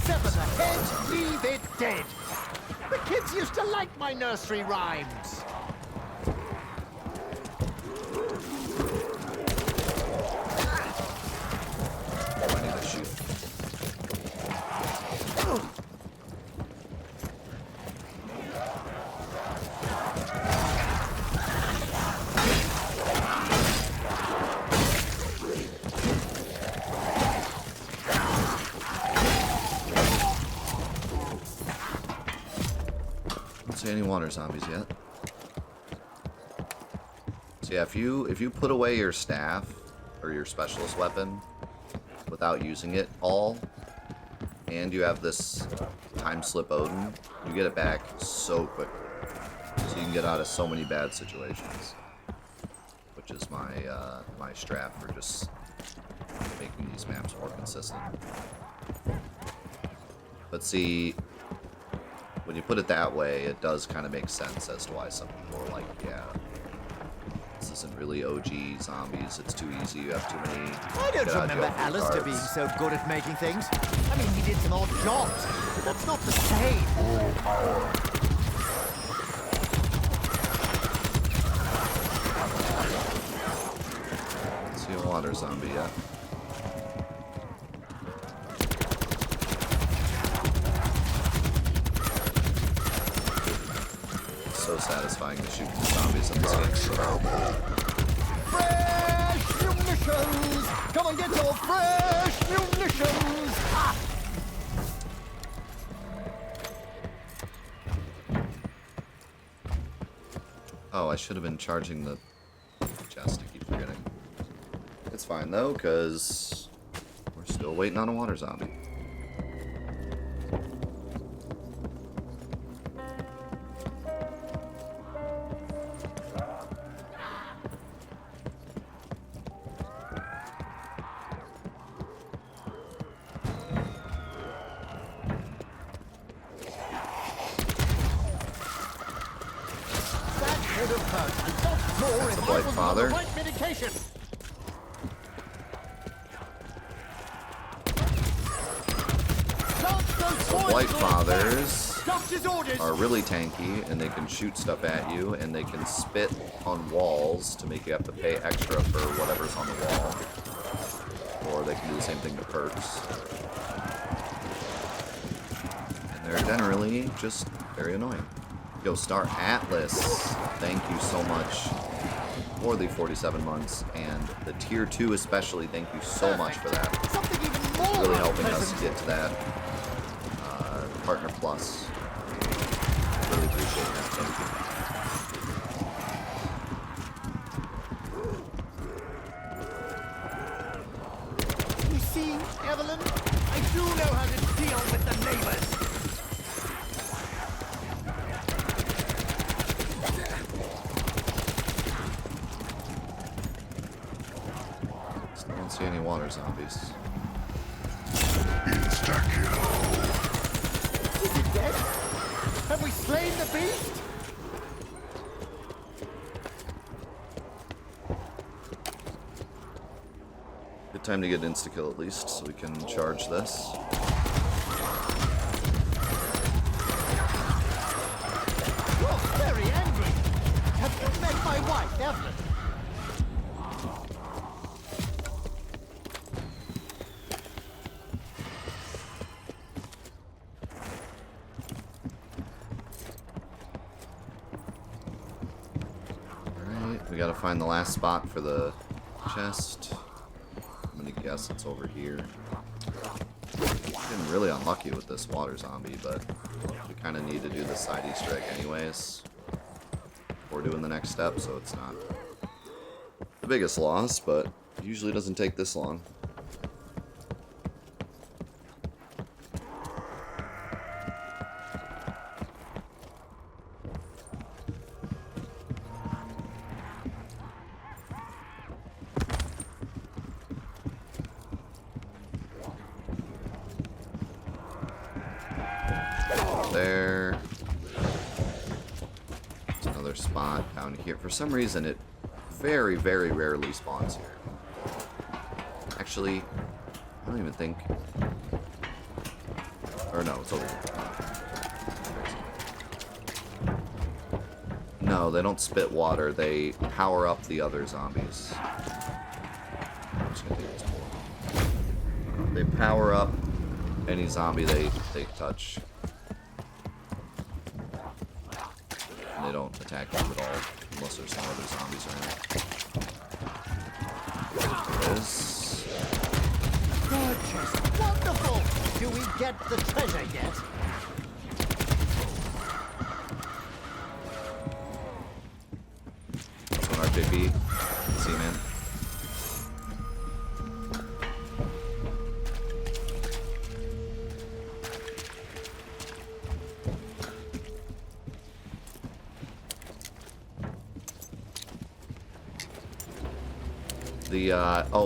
Sever the head, leave it dead. The kids used to like my nursery rhymes. I need a shoot. see any water zombies yet. So yeah, if you put away your staff or your specialist weapon without using it all, and you have this time slip Odin, you get it back so quickly. So you can get out of so many bad situations. Which is my my strat for just making these maps more consistent. But see, when you put it that way, it does kind of make sense as to why some people are like, yeah, this isn't really OG zombies, it's too easy, you have too many. I don't remember Alistair being so good at making things. I mean, he did some odd jobs, but that's not the same. See a water zombie yet. It's so satisfying to shoot zombies in this game. Fresh munitions! Come and get your fresh munitions! Ah! Oh, I should have been charging the chest. I keep forgetting. It's fine though, because we're still waiting on a water zombie. That could have hurt a lot more if I White was on Father. the right medication. White Fathers Doctor's orders. are really tanky, and they can shoot stuff at you, and they can spit on walls to make you have to pay extra for whatever's on the wall. Or they can do the same thing to perks. And they're generally just very annoying. Yo, Star Atlas, thank you so much for the 47 months, and the tier 2 especially, thank you so much for that. Something even more Really helping us unpleasant. get to that Partner Plus. Really appreciate that. Thank you. You see, Evelyn, I do know how to deal with the neighbors. Still don't see any water zombies. Is it dead? Have we slain the beast? Good time to get insta-kill at least, so we can charge this. You're very angry. Have you met my wife, Evelyn? Alright, we gotta find the last spot for the chest. I'm gonna guess it's over here. Getting really unlucky with this water zombie, but we kind of need to do the side Easter egg anyways. Before doing the next step, so it's not the biggest loss, but it usually doesn't take this long. There. There's another spot down here. For some reason, it very, very rarely spawns here. Actually, I don't even think... Or no, it's over here. No, they don't spit water. They power up the other zombies. I'm just gonna take this bullet. They power up any zombie they touch. And they don't attack them at all, unless there's some other zombies around. There it is. Gorgeous. Wonderful. Do we get the treasure yet? See, man.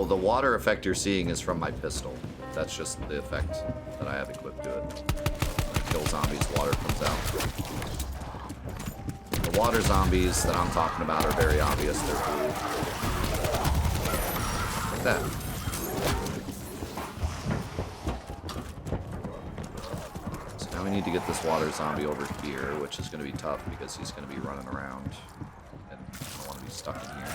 The water effect you're seeing is from my pistol. That's just the effect that I have equipped to it. When I kill zombies, water comes out. The water zombies that I'm talking about are very obvious. They're blue. Like that. So now we need to get this water zombie over here, which is going to be tough because he's going to be running around. And I don't want to be stuck in here.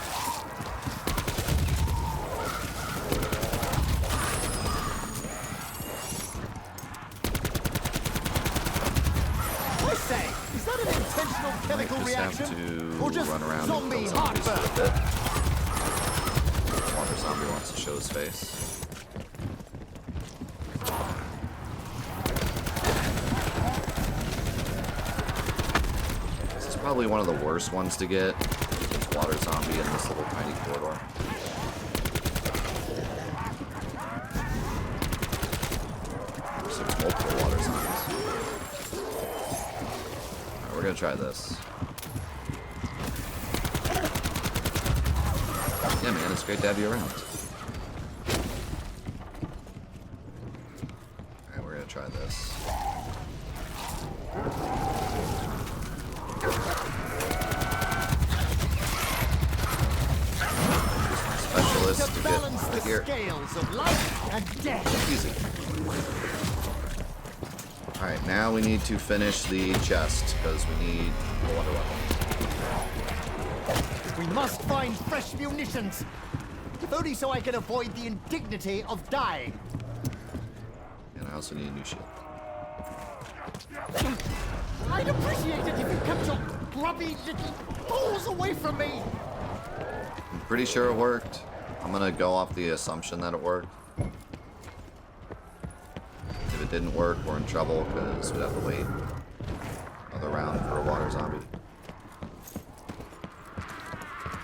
Is that an intentional chemical reaction? Have to or just run around zombie and kill zombies for a heartburn? bit. Water zombie wants to show his face. This is probably one of the worst ones to get. This water zombie in this little tiny corridor. So there's multiple water zombies. We're gonna try this. Yeah, man, it's great to have you around. Alright, we're gonna try this. Specialist To to balance get the here. scales of life and death. Easy. Alright, now we need to finish the chest, because we need a wonder weapon. We must find fresh munitions. If only so I can avoid the indignity of dying. And I also need a new shield. I'd appreciate it if you kept your grubby little balls away from me. I'm pretty sure it worked. I'm gonna go off the assumption that it worked. If it didn't work, we're in trouble because we'd have to wait another round for a water zombie.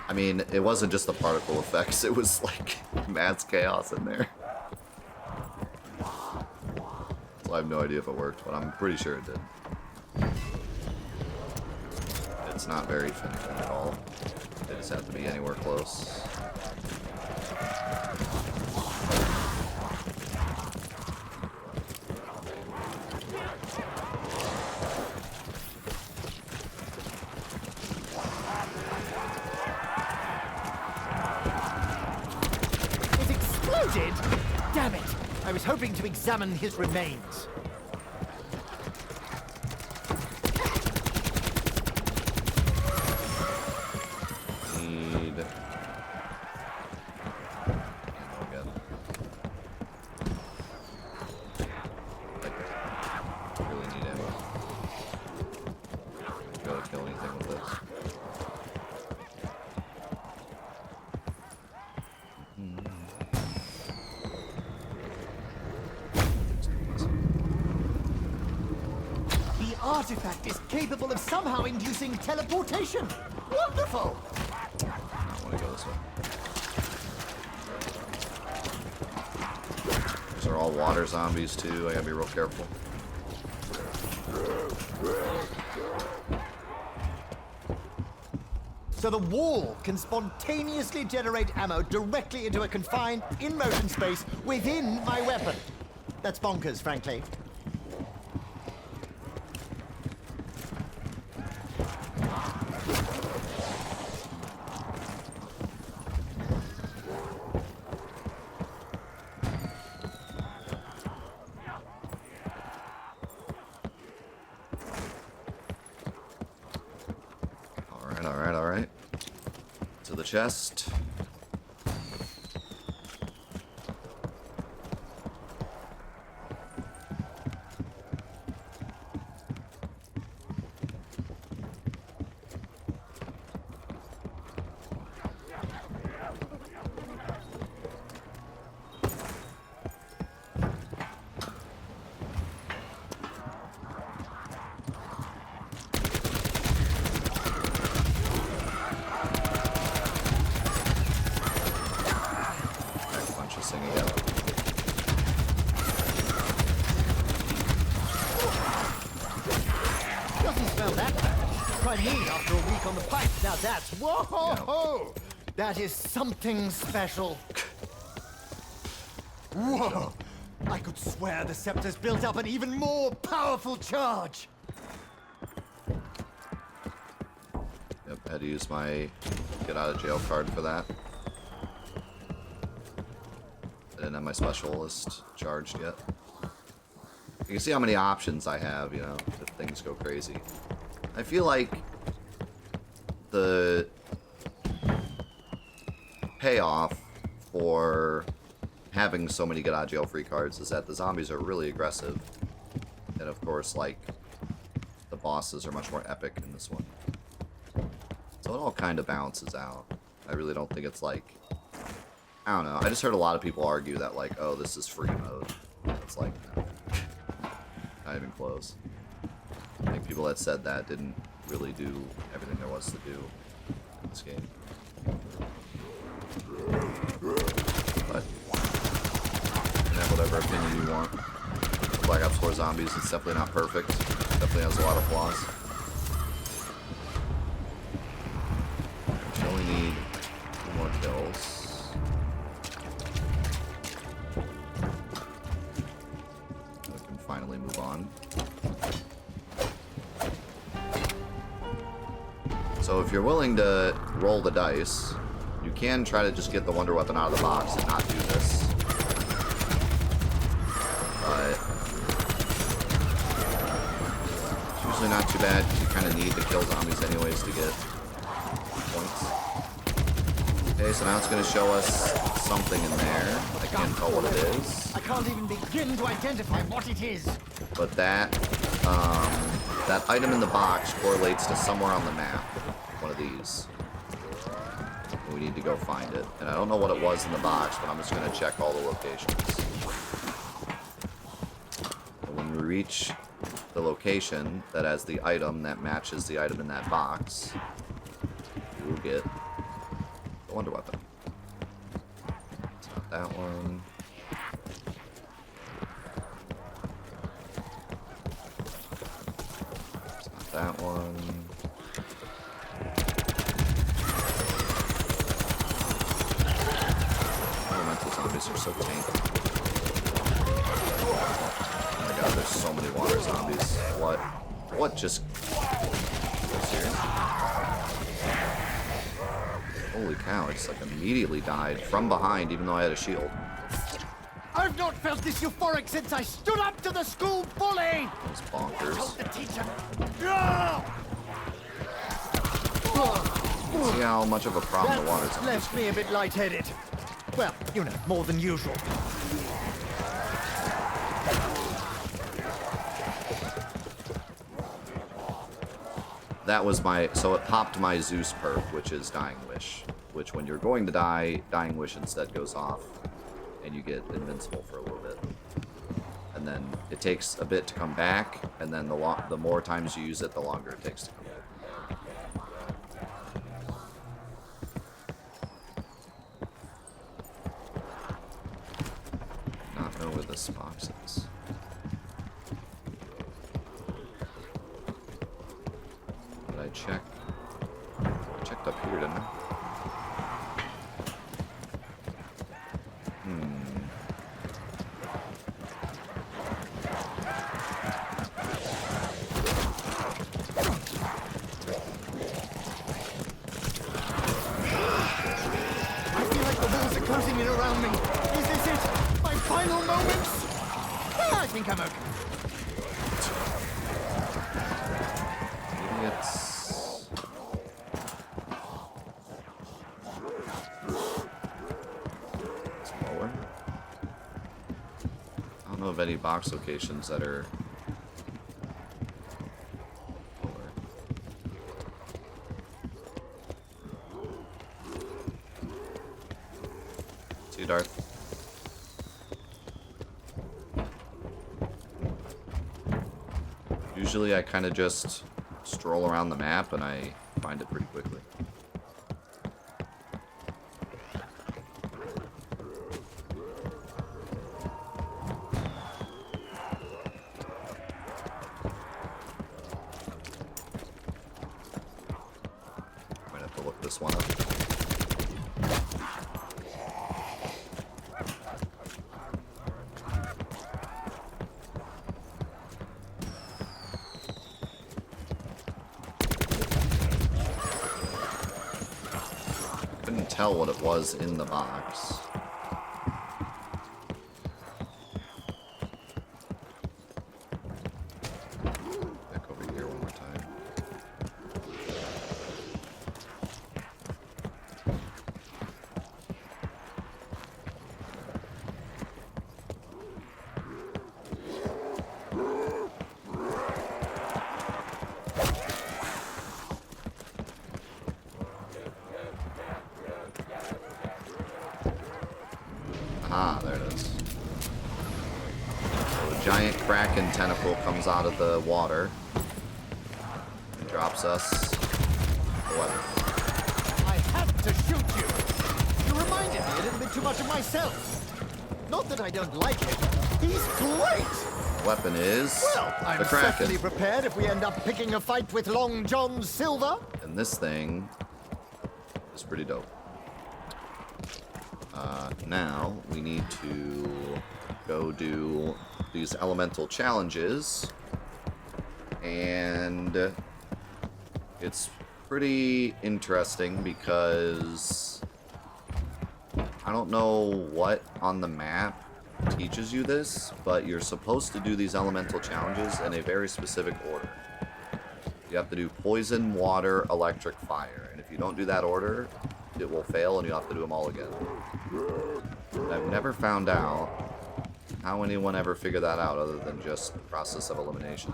I mean, it wasn't just the particle effects, it was like mass chaos in there. So I have no idea if it worked, but I'm pretty sure it did. It's not very finishing at all. They just have to be anywhere close. It exploded? Damn it! I was hoping to examine his remains. Need... Oh, God. I really need ammo. Gotta kill anything with this. The artifact is capable of somehow inducing teleportation. Wonderful! I want to go this way. These are all water zombies too. I gotta be real careful. So the wall can spontaneously generate ammo directly into a confined, in-motion space within my weapon. That's bonkers, frankly. All right. To the chest. I mean, after a week on the pipe, now that's... Whoa! That is something special. Whoa! I could swear the scepter's built up an even more powerful charge. Yep, I had to use my get out of jail card for that. I didn't have my specialist charged yet. You can see how many options I have, you know, if things go crazy. I feel like the payoff for having so many get out of jail free cards is that the zombies are really aggressive. And of course, like, the bosses are much more epic in this one. So it all kind of balances out. I really don't think it's like... I don't know. I just heard a lot of people argue that, like, oh, this is free mode. It's like, no. Not even close. I think people that said that didn't really do everything there was to do in this game. But you can have whatever opinion you want. Black Ops 4 Zombies, it's definitely not perfect. Definitely has a lot of flaws. We only need 2 more kills. We can finally move on. So if you're willing to roll the dice, you can try to just get the Wonder Weapon out of the box and not do this. But it's usually not too bad because you kind of need to kill zombies anyways to get points. Okay, so now it's going to show us something in there. I can't tell what it is. I can't even begin to identify what it is. But that item in the box correlates to somewhere on the map. One of these. We need to go find it. And I don't know what it was in the box, but I'm just going to check all the locations. And when we reach the location that has the item that matches the item in that box, we will get the Wonder Weapon. It's not that one. It's not that one. Zombies are so tanky. Oh my god, there's so many water zombies. What? What just... Serious? Holy cow, I just like immediately died from behind even though I had a shield. I've not felt this euphoric since I stood up to the school bully! That was bonkers. The teacher. See how much of a problem the water That's zombies left me a bit lightheaded. Well, you know, more than usual. That was my... So it popped my Zeus perk, which is Dying Wish. Which when you're going to die, Dying Wish instead goes off. And you get invincible for a little bit. And then it takes a bit to come back. And then the more times you use it, the longer it takes to come back. Not know where this box is. Did I check? I checked up here, didn't I? I feel like the walls are closing in around me. Is this it? My final moments? I think I'm okay. Maybe it's... lower. I don't know of any box locations that are lower. See you, Darth. Usually I kind of just stroll around the map and I find it pretty quickly. tell what it was in the box. Back over here one more time. Ah, there it is. So a giant kraken tentacle comes out of the water and drops us a weapon. I had to shoot you. You reminded me a little bit too much of myself. Not that I don't like him. He's great. Weapon is Well, I'm the kraken. certainly prepared if we end up picking a fight with Long John Silver. And this thing is pretty dope. Now we need to go do these elemental challenges, and it's pretty interesting because I don't know what on the map teaches you this, but you're supposed to do these elemental challenges in a very specific order. You have to do poison, water, electric, fire, and if you don't do that order, it will fail and you have to do them all again. And I've never found out how anyone ever figured that out other than just the process of elimination.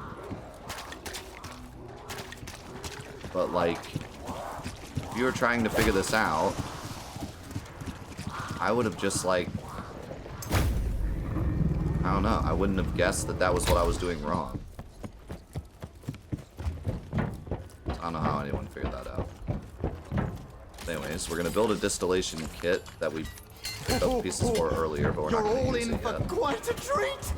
But like, if you were trying to figure this out, I would have just like, I don't know, I wouldn't have guessed that that was what I was doing wrong. I don't know how anyone figured that out. Anyways, we're gonna build a distillation kit that we picked up pieces for earlier, but we're not You're gonna all use in it for yet. quite a treat.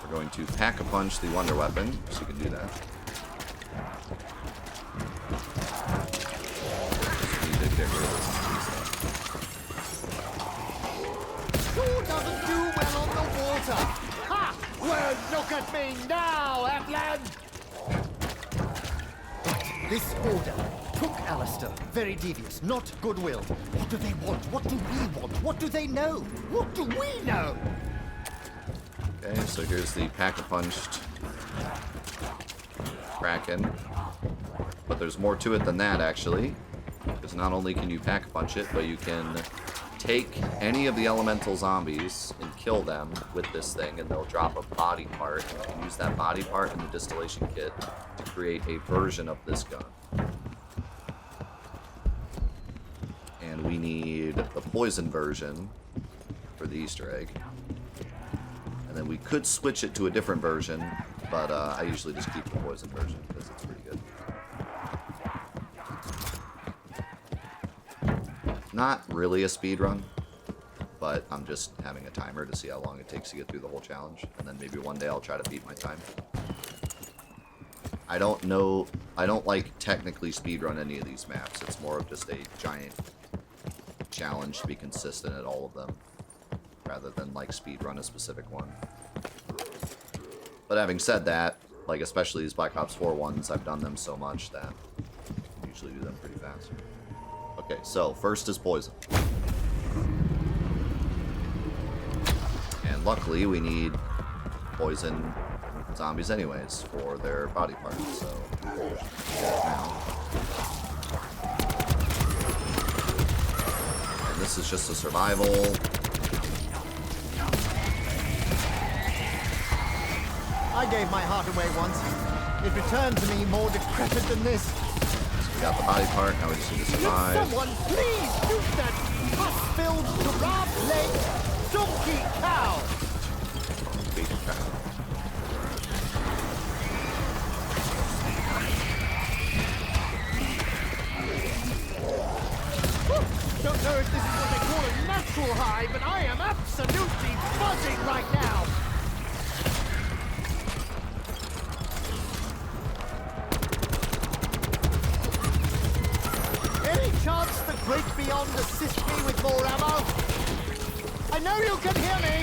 We're going to pack-a-punch the wonder weapon, so you can do that. Just need to get rid of this Sure doesn't do well on the water. Ha! Well, look at me now, Appland. This order took Alistair. Very devious, not goodwill. What do they want? What do we want? What do they know? What do we know? Okay, so here's the pack-a-punched Kraken. But there's more to it than that, actually. Because not only can you pack-a-punch it, but you can take any of the elemental zombies and kill them with this thing, and they'll drop a body part, and you can use that body part in the distillation kit to create a version of this gun. And we need the poison version for the Easter egg. And then we could switch it to a different version, but I usually just keep the poison version because it's pretty good. Not really a speed run, but I'm just having a timer to see how long it takes to get through the whole challenge, and then maybe one day I'll try to beat my time. I don't know, I don't like technically speedrun any of these maps. It's more of just a giant challenge to be consistent at all of them, rather than like speedrun a specific one. But having said that, like especially these Black Ops 4 ones, I've done them so much that I usually do them pretty fast. Okay, so first is poison. And luckily we need poison zombies anyways for their body parts, so now. And this is just a survival. I gave my heart away once. It returned to me more decrepit than this. We got the body part, now we just need to Can survive. someone please shoot that pus-filled giraffe-leg donkey cow? Big cow. Don't know if this is what they call a natural high, but I am absolutely buzzing right now. Any chance the great beyond assist me with more ammo? I know you can hear me.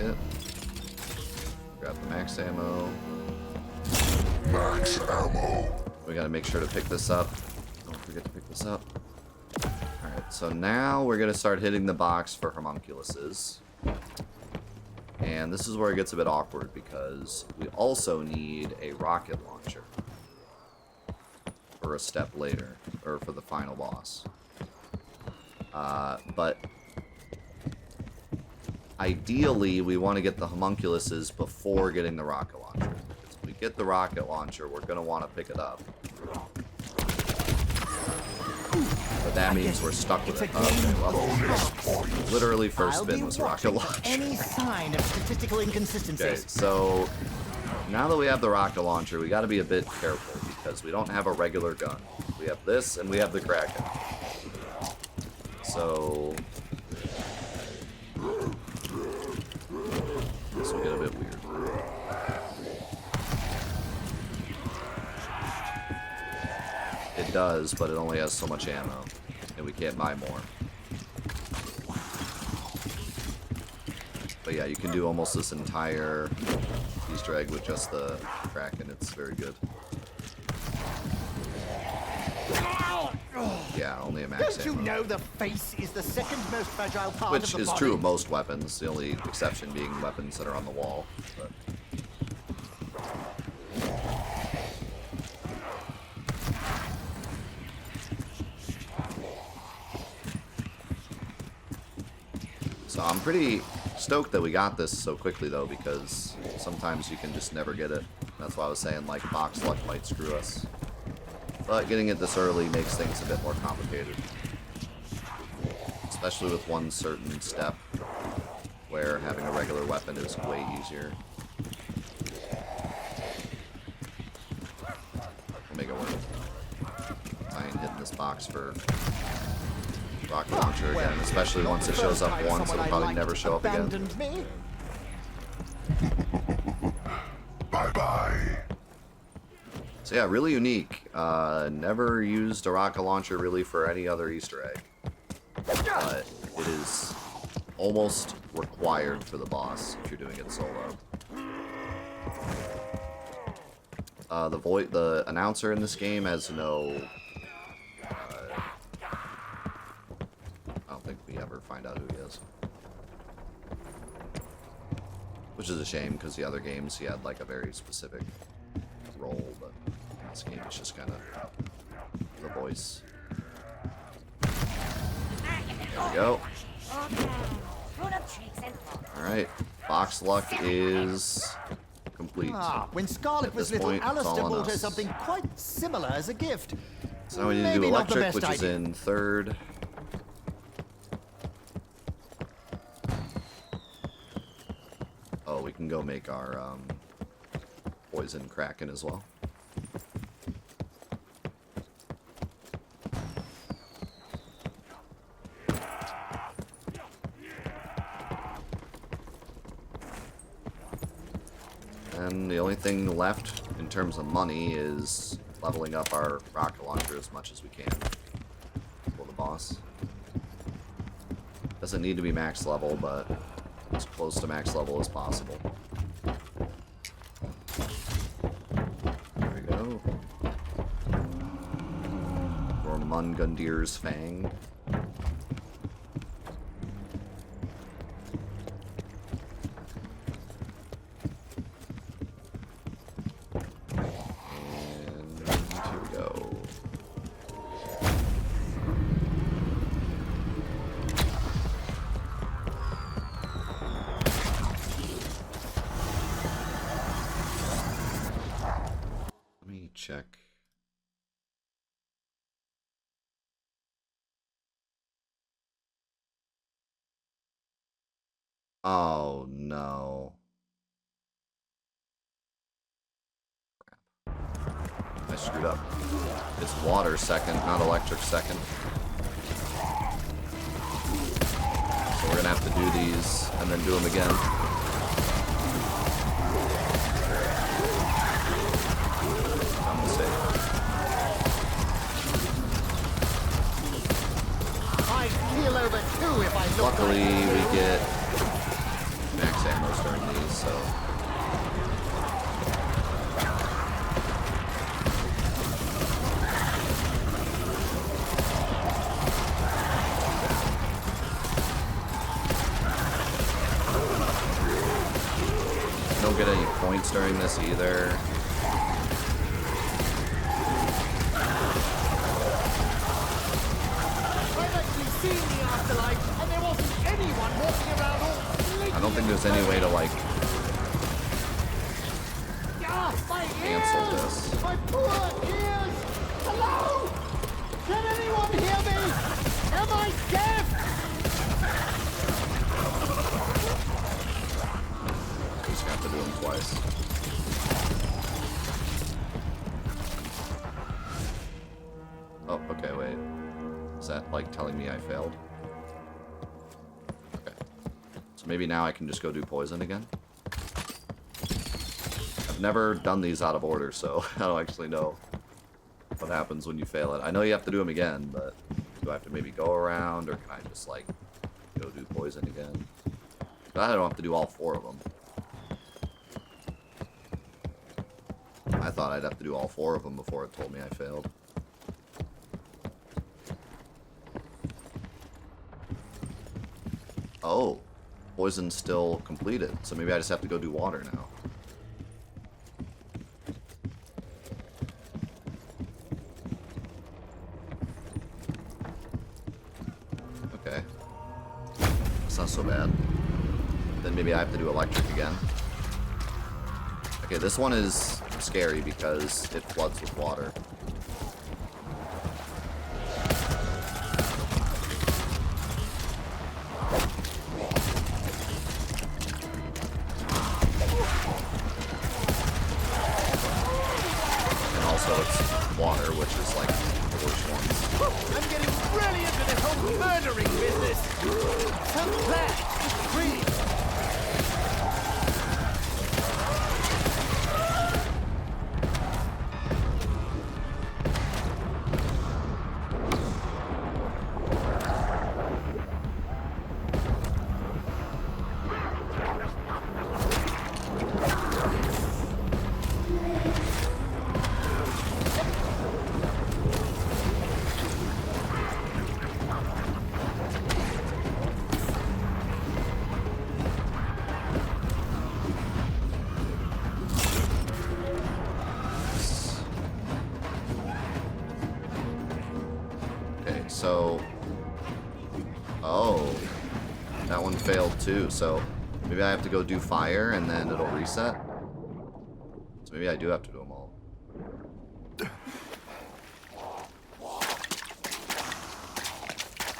it. Grab the max ammo. Max ammo. We gotta make sure to pick this up. Don't forget to pick this up. Alright, so now we're gonna start hitting the box for homunculuses. And this is where it gets a bit awkward because we also need a rocket launcher for a step later, or for the final boss. But ideally, we want to get the homunculuses before getting the rocket launcher. If we get the rocket launcher, we're going to want to pick it up. But that means we're stuck with it. Okay, well, literally first spin was a rocket launcher. Any sign of statistical Okay, inconsistencies. so now that we have the rocket launcher, we got to be a bit careful because we don't have a regular gun. We have this and we have the Kraken. So this will get a bit weird. It does, but it only has so much ammo, and we can't buy more. But yeah, you can do almost this entire Easter egg with just the Kraken. It's very good. Yeah, only a max Don't you ammo. know the face is the second most fragile part Which of the is body? true of most weapons, the only exception being weapons that are on the wall. But so I'm pretty stoked that we got this so quickly, though, because sometimes you can just never get it. That's why I was saying, like, box luck might screw us. But getting it this early makes things a bit more complicated. Especially with one certain step, where having a regular weapon is way easier. We'll make it work. I ain't hitting this box for rocket launcher again, especially once it shows up once, it'll probably never show up again. Abandoned me? Bye-bye. So yeah, really unique. Never used a rocket launcher really for any other Easter egg. But it is almost required for the boss if you're doing it solo. The announcer in this game has no... I don't think we ever find out who he is. Which is a shame, because the other games he had like a very specific role, but in this game it's just kind of the voice. There we go. Alright, box luck is complete. When Scarlet At was this little, point, it's Alistair all on brought her us. something quite similar as a gift. So now we need to do Maybe not the electric, best which is idea. in third. Oh, we can go make our poison Kraken as well. And the only thing left in terms of money is leveling up our rocket launcher as much as we can for the boss. Doesn't need to be max level, but as close to max level as possible. There we go. Gormungundir's Fang. Check. Oh no. Crap. I screwed up. It's water second, not electric second. So we're gonna have to do these and then do them again. I'd keel over too if I looked Luckily, like we get max max ammo during these, so. Don't get any points during this either. I've actually seen the afterlife, and there wasn't anyone walking around all I don't think there's any way to like my cancel ears! this. My poor ears! Hello? Can anyone hear me? Am I deaf? Just have to do them twice. Oh, okay, wait. Is that like telling me I failed? Okay. So maybe now I can just go do poison again? I've never done these out of order, so I don't actually know what happens when you fail it. I know you have to do them again, but do I have to maybe go around, or can I just like go do poison again? I don't have to do all 4 of them. I thought I'd have to do all 4 of them before it told me I failed. Oh, poison's still completed, so maybe I just have to go do water now. Okay. It's not so bad. Then maybe I have to do electric again. Okay, this one is scary because it floods with water. And also it's water, which is like the worst ones. I'm getting really into this whole murdering business. So glad it's free. Okay, so... Oh. That one failed too, so maybe I have to go do fire and then it'll reset? So maybe I do have to do them all. I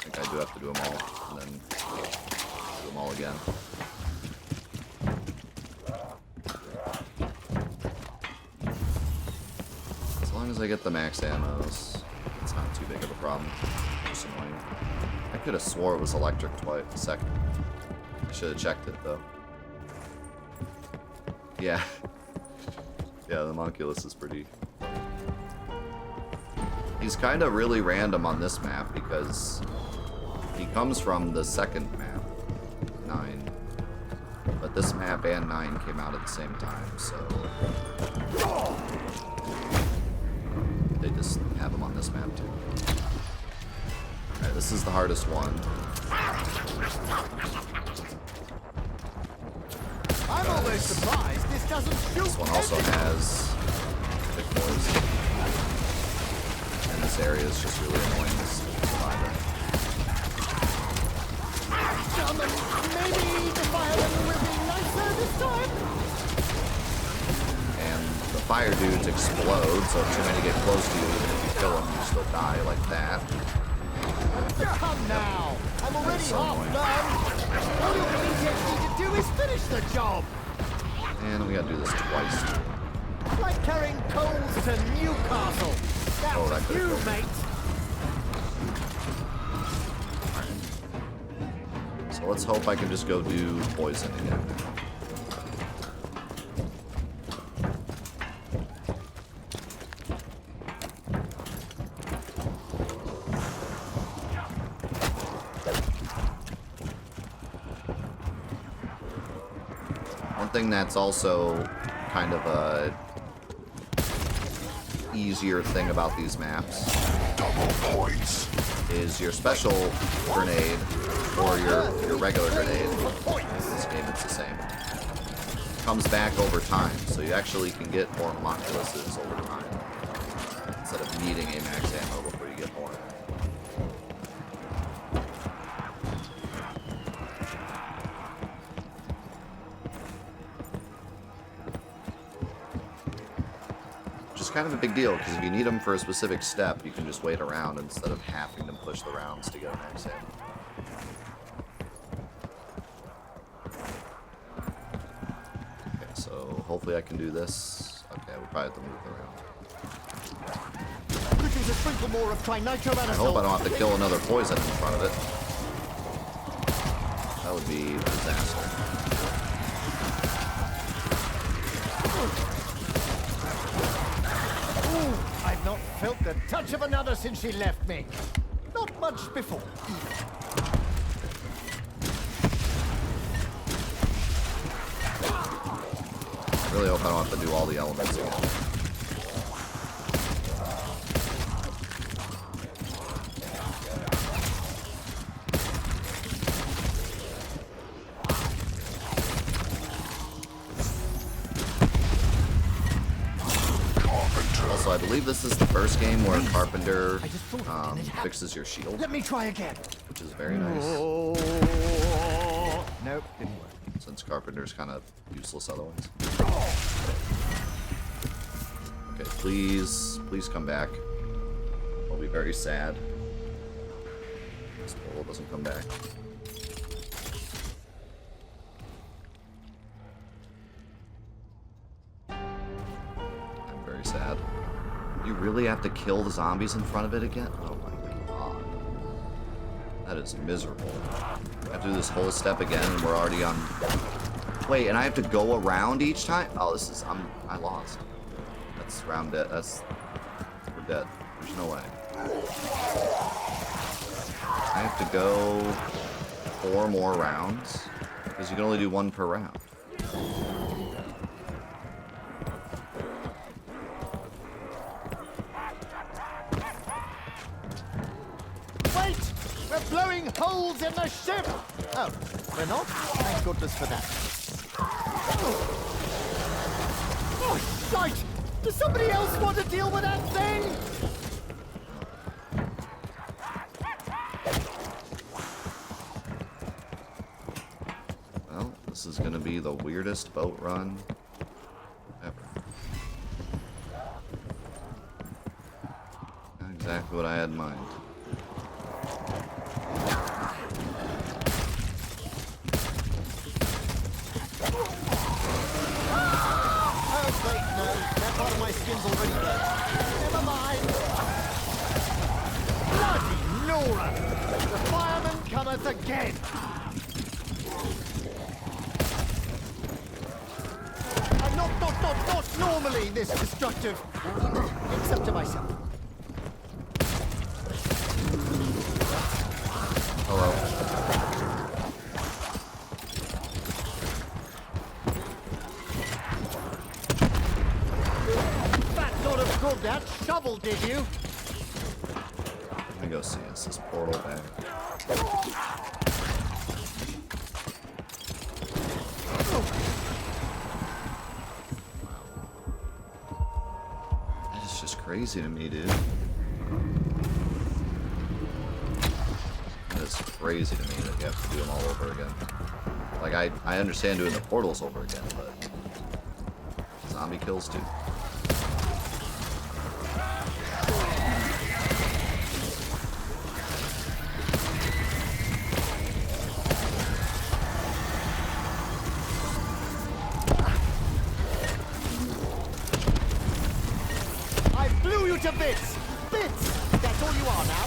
think I do have to do them all, and then do them all again. As long as I get the max ammos, it's not too big of a problem. Just annoying. I could have swore it was electric twice a second. I should have checked it though. Yeah. Yeah, the homunculus is pretty... He's kind of really random on this map because he comes from the second map, 9. But this map and 9 came out at the same time, so... They just have him on this map too. Alright, this is the hardest one. I'm always surprised this doesn't shoot. This one also has big boys. And this area is just really annoying to survive in. Maybe the firemen will be nicer this time? And the fire dudes explode, so if too many get close to you, even if you kill them, you still die like that. Come now! I'm already So half annoying. done! All you immediately need to do is finish the job! And we gotta do this twice. Like carrying coals to Newcastle! That Oh, that was could've you, killed me. mate! So let's hope I can just go do poison again. something that's also kind of a easier thing about these maps is your special grenade or your regular grenade. In this game, it's the same. Comes back over time, so you actually can get more homoculuses over time instead of needing a max ammo before you get more. Kind of a big deal, because if you need them for a specific step, you can just wait around instead of having to push the rounds to get a max ammo. Okay, so hopefully I can do this. Okay, we'll probably have to move around. Could use a sprinkle more of trinitroanisole. I hope I don't have to kill another poison in front of it. That would be a disaster. I've not felt the touch of another since she left me. Not much before, either. I really hope I don't have to do all the elements again. I believe this is the first game where Carpenter fixes your shield, Let me try again. which is very nice, Oh, nope, didn't work. since Carpenter's kind of useless otherwise. Okay, please come back. I'll be very sad. This portal doesn't come back. I'm very sad. You really have to kill the zombies in front of it again? Oh my god. That is miserable. I have to do this whole step again and we're already on... Wait, and I have to go around each time? Oh, this is... I lost. That's round dead. We're dead. There's no way. I have to go 4 more rounds? Because you can only do 1 per round. Blowing holes in the ship! Oh, we're not? Thank goodness for that. Oh, shite! Does somebody else want to deal with that thing? Well, this is gonna be the weirdest boat run ever. Not exactly what I had in mind. Part of my skin's already burnt. Never mind. Bloody Nora! The fireman cometh again! I'm not normally this destructive. Except to myself. Hello. Good, that shovel, did you? Let me go see. Is this portal back? That is just crazy to me, dude. That is crazy to me that you have to do them all over again. Like, I understand doing the portals over again, but zombie kills too. To bits! Bits! That's all you are now.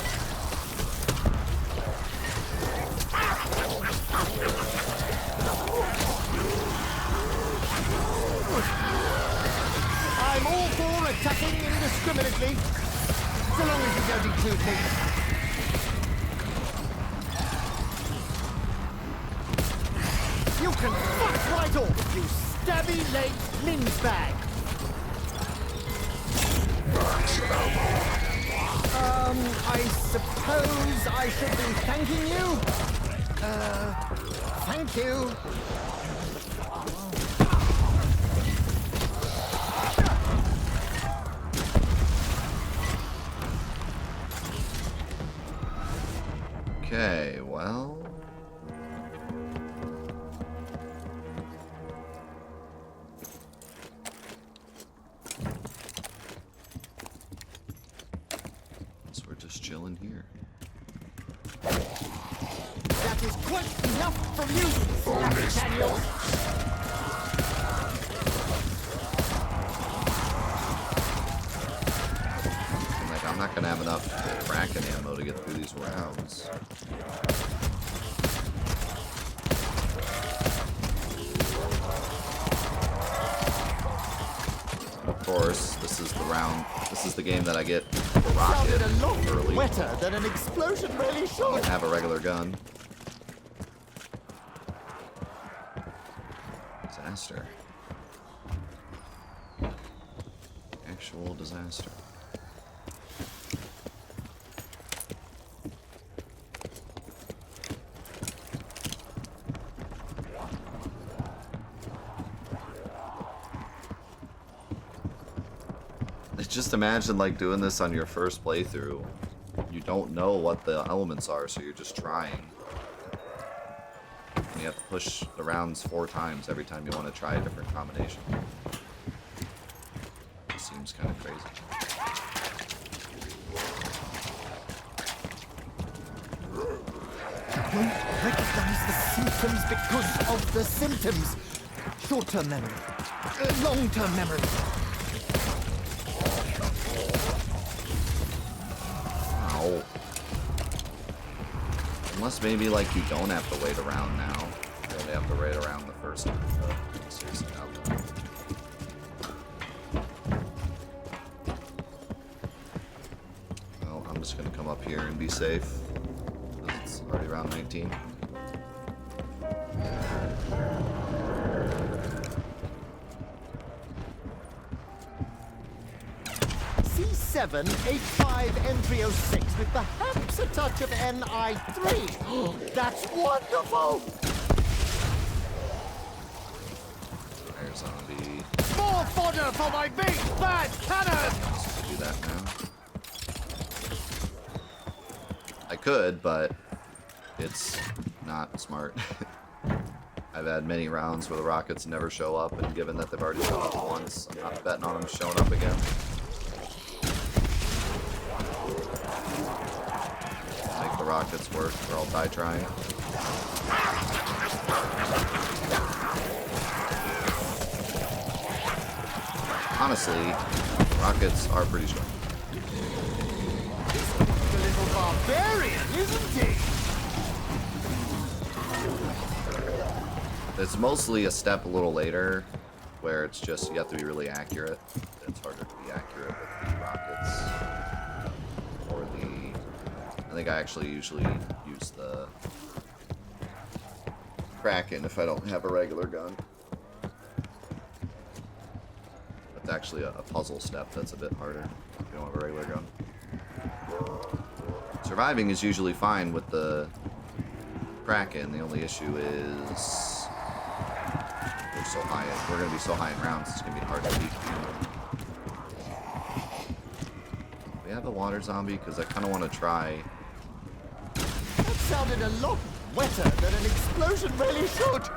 I'm all for attacking indiscriminately, so long as you don't include me. You can fuck right off, you stabby leg mince bag. I suppose I should be thanking you? Thank you. Okay, well. So we're just chilling here. That is quite enough from you, Snappy Daniel. Like, I'm not gonna have enough Kraken ammo to get through these rounds. Of course, this is the round. This is the game that I get the rocket Sounded a lot early. wetter than an explosion really should. I have a regular gun. Disaster. Actual disaster. Just imagine like doing this on your first playthrough. You don't know what the elements are, so you're just trying. And you have to push the rounds 4 times every time you want to try a different combination. It seems kind of crazy. Recognize the symptoms because of the symptoms. Short-term memory. Long-term memory. Ow. Unless maybe like you don't have to wait around now. You only have to wait around the first time. Seriously, now. Well, I'm just gonna come up here and be safe. It's already around 19. C7, H5, N306 with perhaps a touch of NI3. That's wonderful! There's zombie. More fodder for my big bad cannon! Let's do that now. I could, but it's not smart. I've had many rounds where the rockets never show up, and given that they've already shown up once, I'm not betting on them showing up again. Make the rockets work, or I'll die trying. Honestly, rockets are pretty strong. A little barbarian, isn't he? It's mostly a step a little later, where it's just, you have to be really accurate. It's harder to be accurate with the rockets. Or the... I think I actually usually use the Kraken if I don't have a regular gun. It's actually a puzzle step that's a bit harder if you don't have a regular gun. Surviving is usually fine with the Kraken. The only issue is we're so high. We're gonna be so high in rounds. It's gonna be hard to beat. We have a water zombie because I kind of want to try. That sounded a lot wetter than an explosion really should.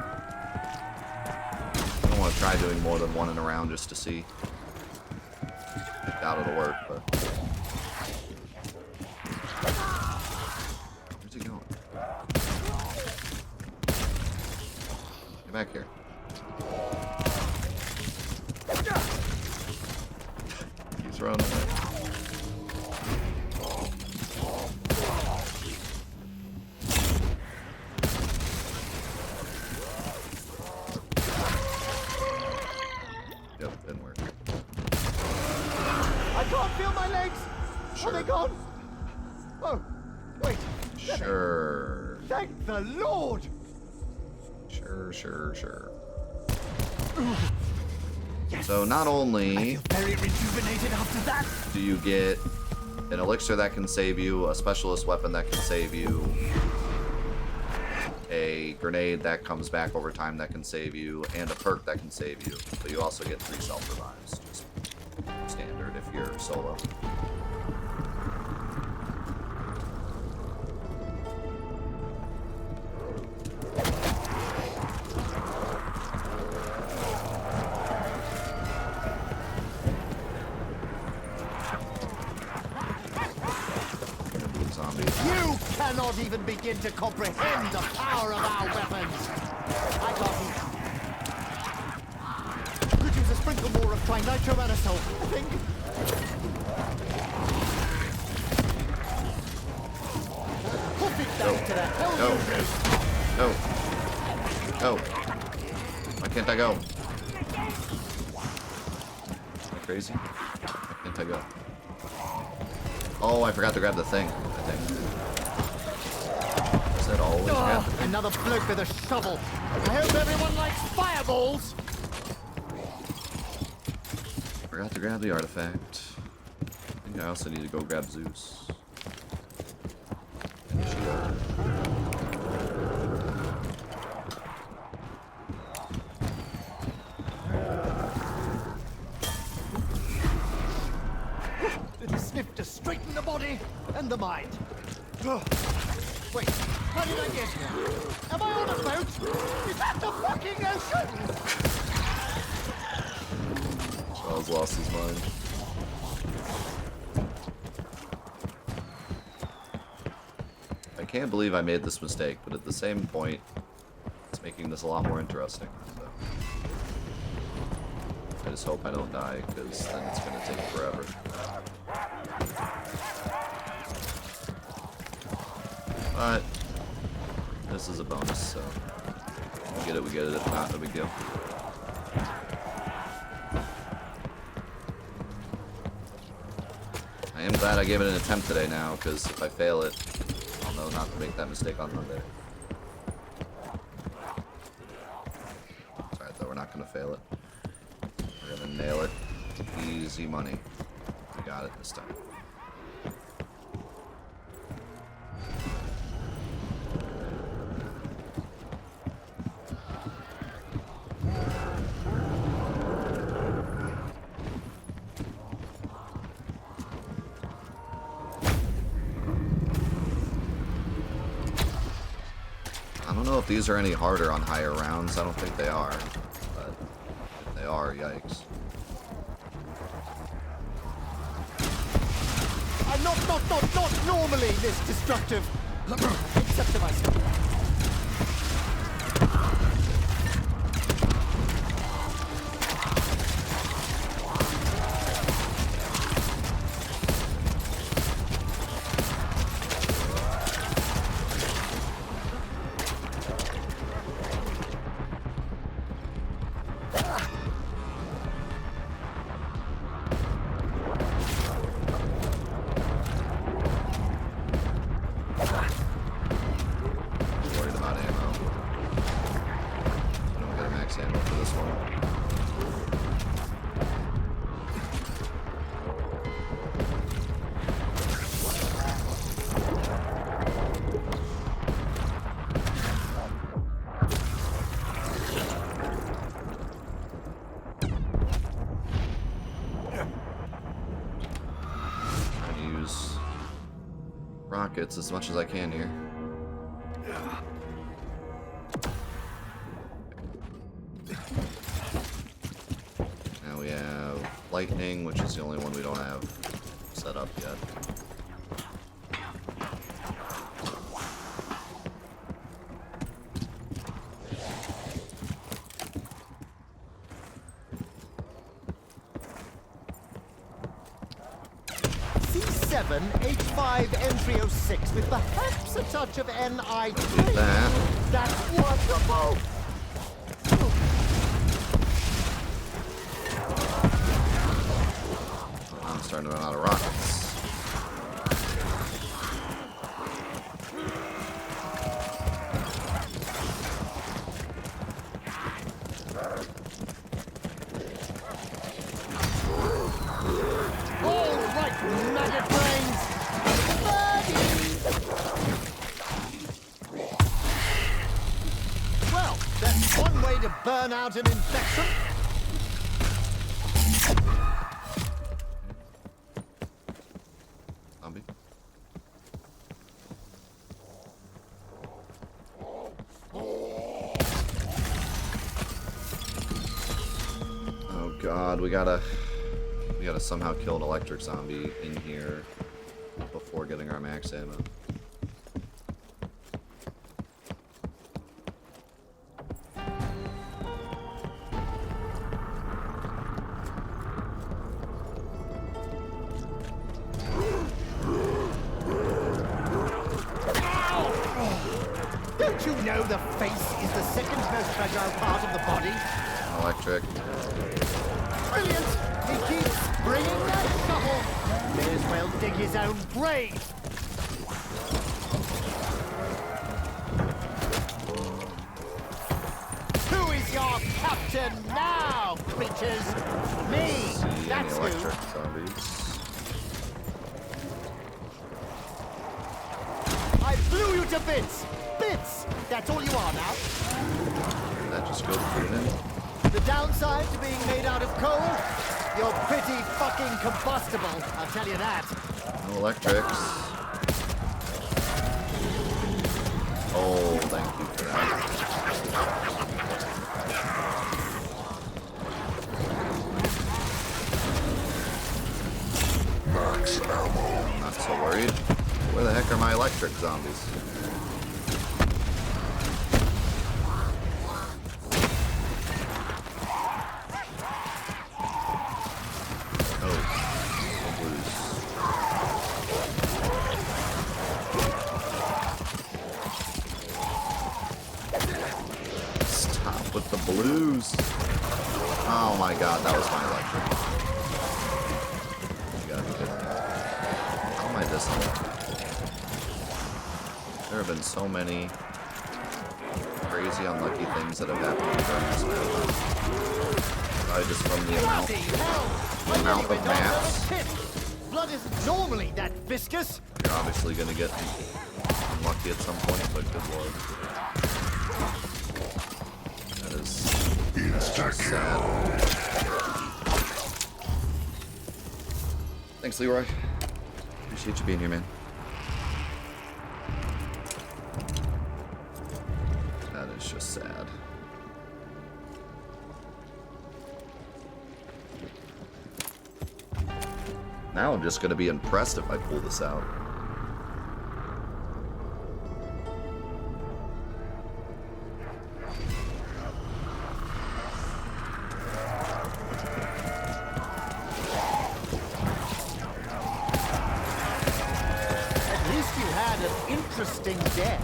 I don't want to try doing more than one in a round just to see. I doubt it'll work, but. Where's he going? Get back here. He's running away. Yep, didn't work. I can't feel my legs! Sure. Are they gone? Oh, wait. Sure. Thank the Lord! Sure. Yes. So not I only feel very rejuvenated after that. do you get an elixir that can save you, a specialist weapon that can save you, a grenade that comes back over time that can save you, and a perk that can save you. But you also get 3 self-revives, just standard if you're solo. You cannot even begin to comprehend the power of our weapons. I can't. Could use a sprinkle more of trinitroanisole, I think. Put it down to the hell Go. Go. Go. Why can't I go? Am I crazy? Why can't I go? Oh, I forgot to grab the thing, I think. Is that always grab the thing? Another bloke with a shovel. I hope everyone likes fireballs. Forgot to grab the artifact. I think I also need to go grab Zeus. And shield. Little sniff to straighten the body and the mind. Wait, how did I get here? Am I on a boat? Is that the fucking ocean? Charles lost his mind. I can't believe I made this mistake, but at the same point, it's making this a lot more interesting. So. I just hope I don't die, because then it's going to take forever. But this is a bonus, so if we get it, we get it. If not, no big deal. I am glad I gave it an attempt today now, because if I fail it, I'll know not to make that mistake on Monday. It's alright though, we're not going to fail it. We're going to nail it. Easy money. We got it this time. I don't know if these are any harder on higher rounds. I don't think they are. But if they are, yikes. I'm not normally this destructive. Except to myself. Worried about ammo. I don't get a max ammo for this one. I'm gonna use rockets as much as I can here. Now we have lightning, which is the only one we don't have set up yet. C7, H5, N306 with perhaps a touch of NI3. Do that. That's wonderful! I'm starting to run out of rockets. One way to burn out an infection. Zombie. Oh god, we gotta somehow kill an electric zombie in here before getting our max ammo. Don't you know the face is the second most fragile part of the body? Electric. Brilliant! He keeps bringing that shovel. May as well dig his own grave. Who is your captain now, creatures? Me. See any That's electric who. zombies. I blew you to bits. Bits. That's all you are now. That just goes put it in. The downside to being made out of coal? You're pretty fucking combustible, I'll tell you that. No electrics. Oh, thank you for that. Max ammo. Not so worried. Where the heck are my electric zombies? Stop with the blues. Oh my god, that was my electric. You gotta be kidding me. How am I this low? There have been so many crazy unlucky things that have happened during this map. Probably just from the Bloody hell! I amount nearly of went down maps. another pit. Blood isn't normally that viscous. You're obviously gonna get unlucky at some point, but good lord. That is sad. Thanks, Leroy. Appreciate you being here, man. That is just sad. Now I'm just gonna be impressed if I pull this out. At least you had an interesting death.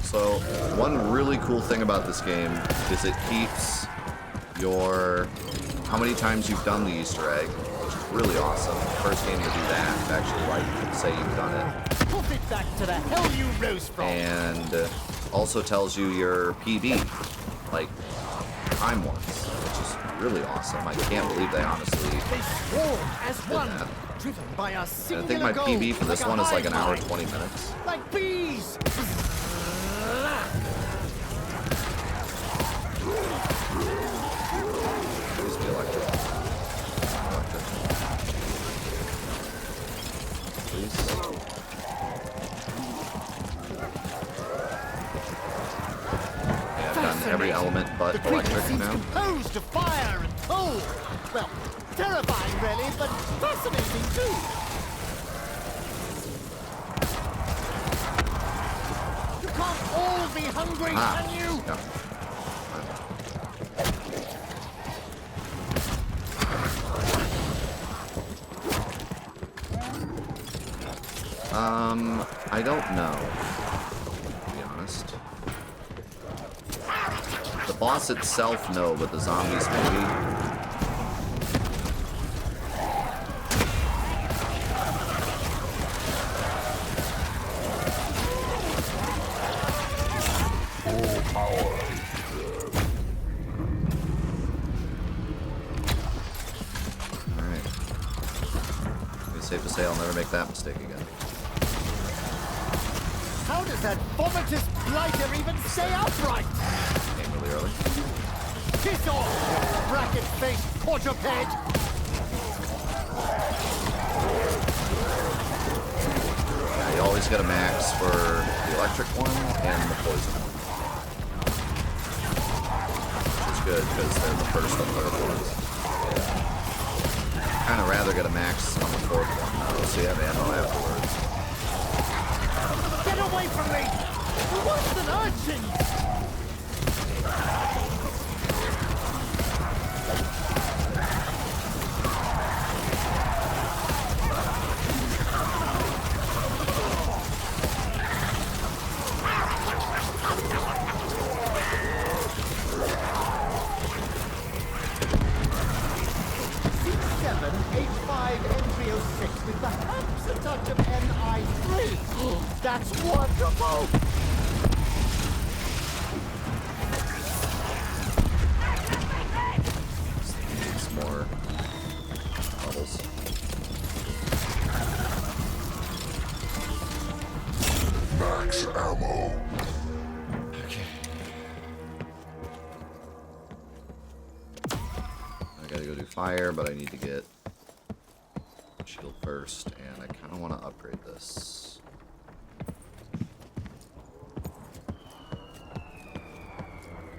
So, one really cool thing about this game is it keeps your how many times you've done the Easter egg, which is really awesome. First game to do that, to actually like say you've done it. Put it back to the hell you rose from. And also tells you your PB, like time ones, which is really awesome. I can't believe they honestly They swarm as did one, that. driven by a And singular I think my goal, PB for this like a one is like an hive hour mind. 20 minutes. Like bees. Please be electric. Electric. Please. Yeah, I've done every element but The creature electric seems now. composed of fire and cold. Well, terrifying really, but fascinating too. You can't all be hungry, can you? Yeah. I don't know, to be honest. The boss itself, no, but the zombies maybe. Alright. It's safe to say I'll never make that mistake again. How does that vomitous blighter even stay upright? Came really early. Piss off, you bracket-faced quadruped! Yeah, you always get a max for the electric one and the poison one. Which is good because they're the first and third ones. Kind of rather get a max on the fourth one though, so you have ammo afterwards. Get away from me! You're worse than urchins! C7H5N306 with perhaps a touch of NI3. That's wonderful! Need some more bubbles. Max ammo. Okay. I gotta go do fire, but I need to get shield first, and I kind of want to upgrade this.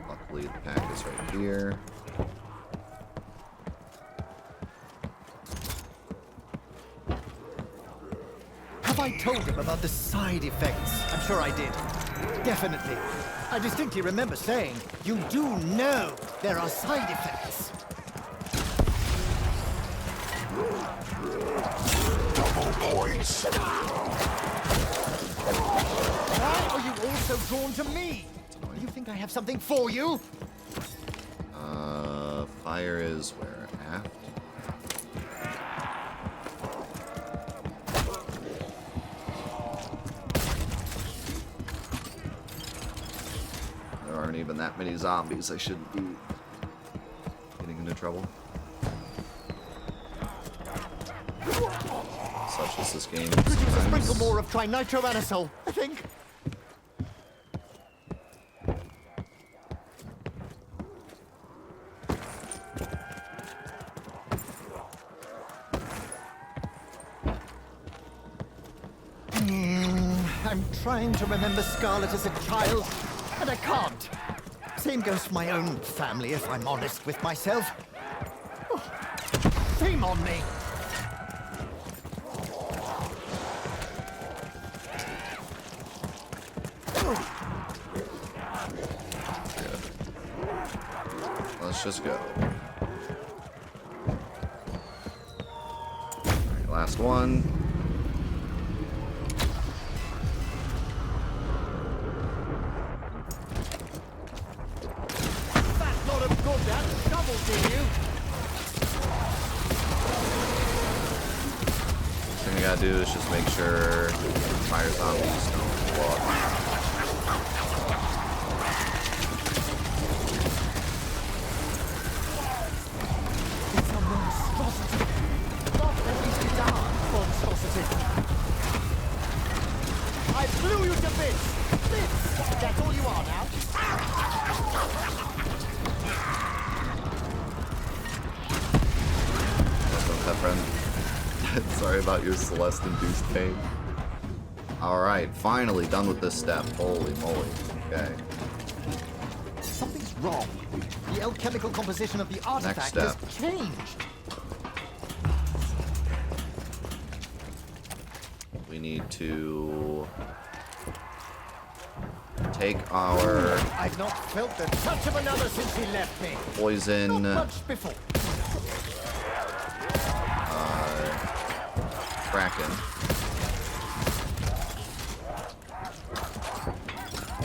Luckily, the pack is right here. Have I told him about the side effects? I'm sure I did. Definitely. I distinctly remember saying, you do know there are side effects. Double points. Why are you all so drawn to me? You think I have something for you? Fire is where? Aft? There aren't even that many zombies. I shouldn't be getting into trouble. Such as this game. Could use a sometimes. sprinkle more of trinitroanisole, I think. I'm trying to remember Scarlet as a child, and I can't. Same goes for my own family, if I'm honest with myself. Oh, shame on me. Let's just go. Alright, last one. That's not a good that shovel, do you? Thing you gotta do is just make sure fire zombies don't blow up. It's a monstrosity. Not at least it's our monstrosity. I blew you to bits. Bits. That's all you are now. Welcome, pet friend. Sorry about your Celeste-induced pain. Alright, finally done with this step. Holy moly. Okay. Something's wrong. The alchemical composition of the artifact step. has changed. We need to take our I've not felt the touch of another since he left me. poison Not much before. Kraken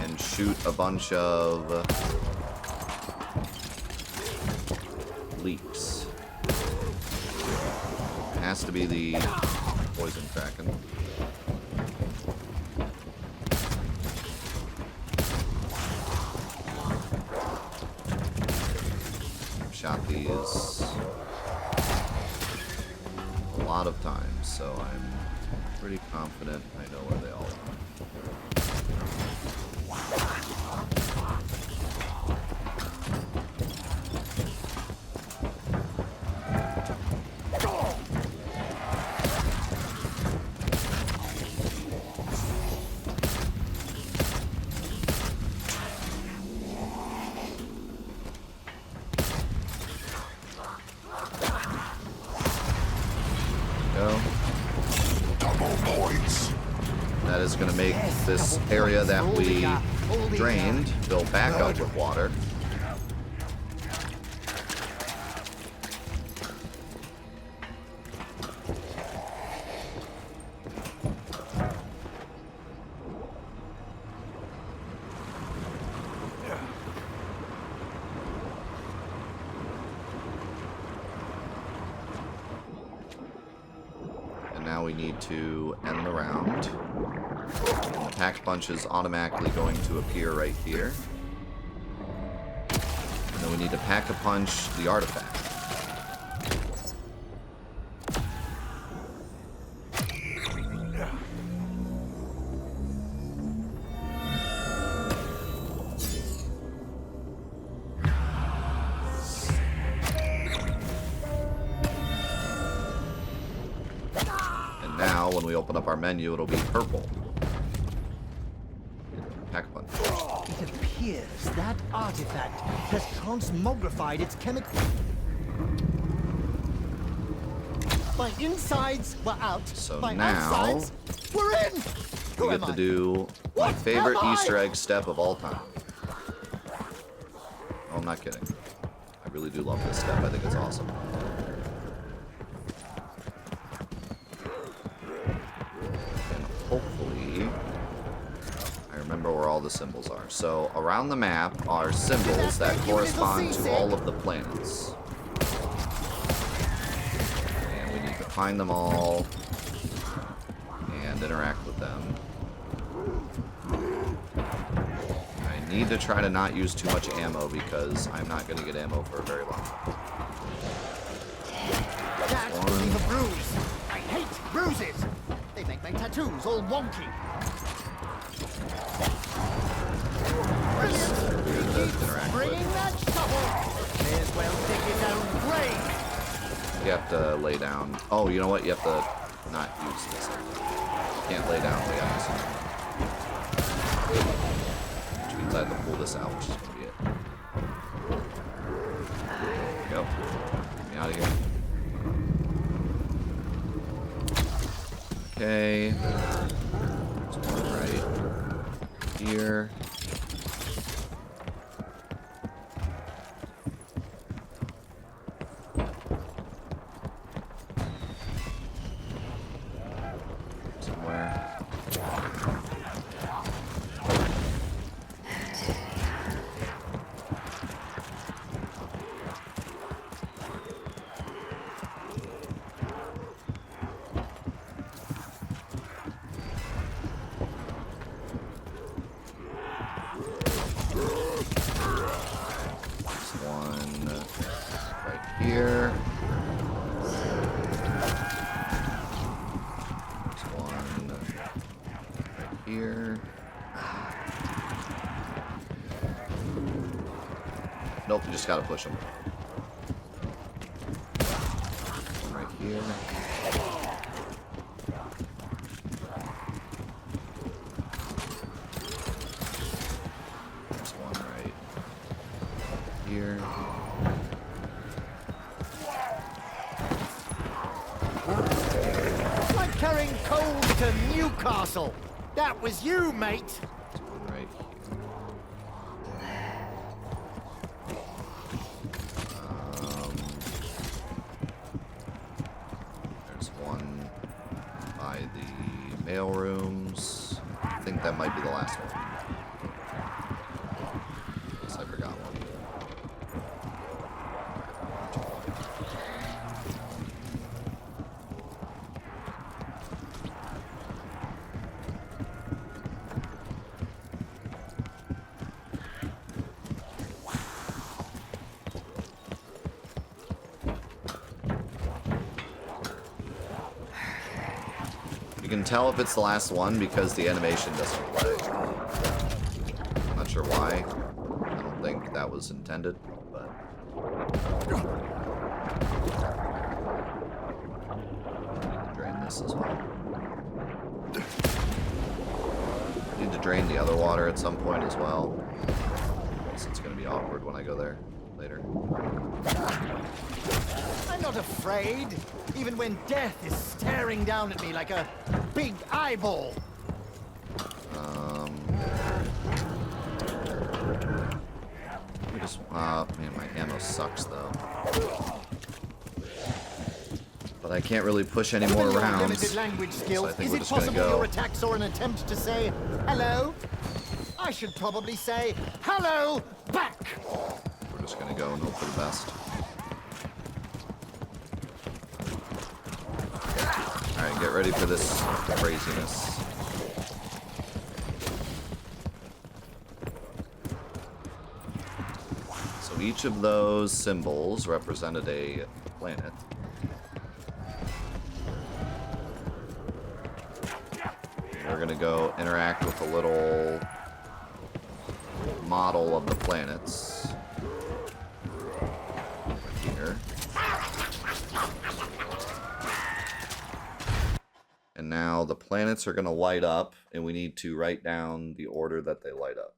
and shoot a bunch of leaks. It has to be the poison Kraken. I've shot these a lot of times, so I'm pretty confident I know where they all are. this area that we drained fill back up with water. Now we need to end the round. And the pack punch is automatically going to appear right here. And then we need to pack a punch the artifact. Now, when we open up our menu, it'll be purple. Pack a punch. It appears that artifact has transmogrified its chemical. My insides were out. So my now outsides were in. Who We am get to I? do my What favorite am I? Easter egg step of all time. Oh, I'm not kidding. I really do love this step. I think it's awesome. And hopefully, I remember where all the symbols are. So around the map are symbols that correspond to all of the planets. And we need to find them all and interact with them. I need to try to not use too much ammo because I'm not going to get ammo for a very long time. That will leave a bruise. I hate bruises. They make my tattoos all wonky. Interact Bringing with. that shovel. May as well dig his own grave. You have to lay down. Oh, you know what? You have to not use this. You can't lay down, lay down. Which means I have to pull this out, which is going to be it. There we go. Get me out of here. Okay. There's one right here. Somewhere. One right here. There's one right here. Nope, you just gotta push them. One right here. There's one right here. It's like carrying coal to Newcastle. That was you, mate. There's one right here. There's one by the mail rooms. I think that might be the last one. Unless I forgot one. You can tell if it's the last one because the animation doesn't play. I'm not sure why. I don't think that was intended, but... Need to drain this as well. Need to drain the other water at some point as well. Else it's going to be awkward when I go there later. I'm not afraid, even when death is staring down at me like a big eyeball. just... man, my ammo sucks, though. But I can't really push any more Given your rounds. limited language skills, So I think is we're it just gonna possible go. your attacks are an attempt to say hello? I should probably say hello back. We're just gonna go and hope for the best. Alright, get ready for this craziness. So each of those symbols represented a planet. We're gonna go interact with a little model of the planets. Here. And now the planets are gonna light up, and we need to write down the order that they light up.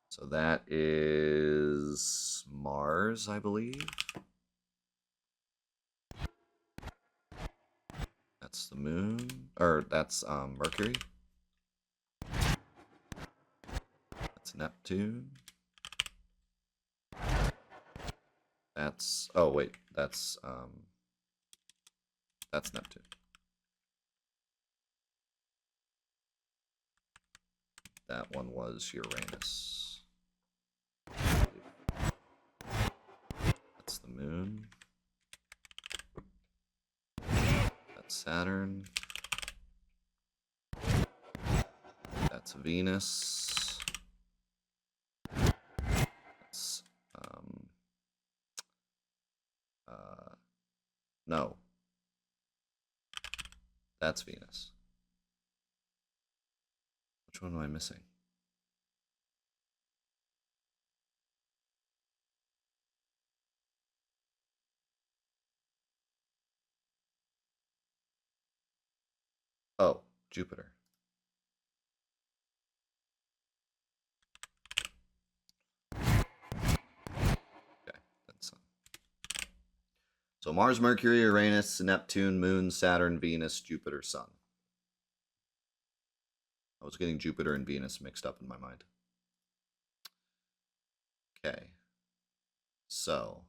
So that is Mars, I believe. That's the moon, or that's Mercury. That's Neptune. That's, oh wait, that's Neptune. That one was Uranus. That's the moon. That's Saturn. That's Venus. That's no. That's Venus. Which one am I missing? Oh, Jupiter. Okay, that's Sun. So Mars, Mercury, Uranus, Neptune, Moon, Saturn, Venus, Jupiter, Sun. I was getting Jupiter and Venus mixed up in my mind. Okay. So,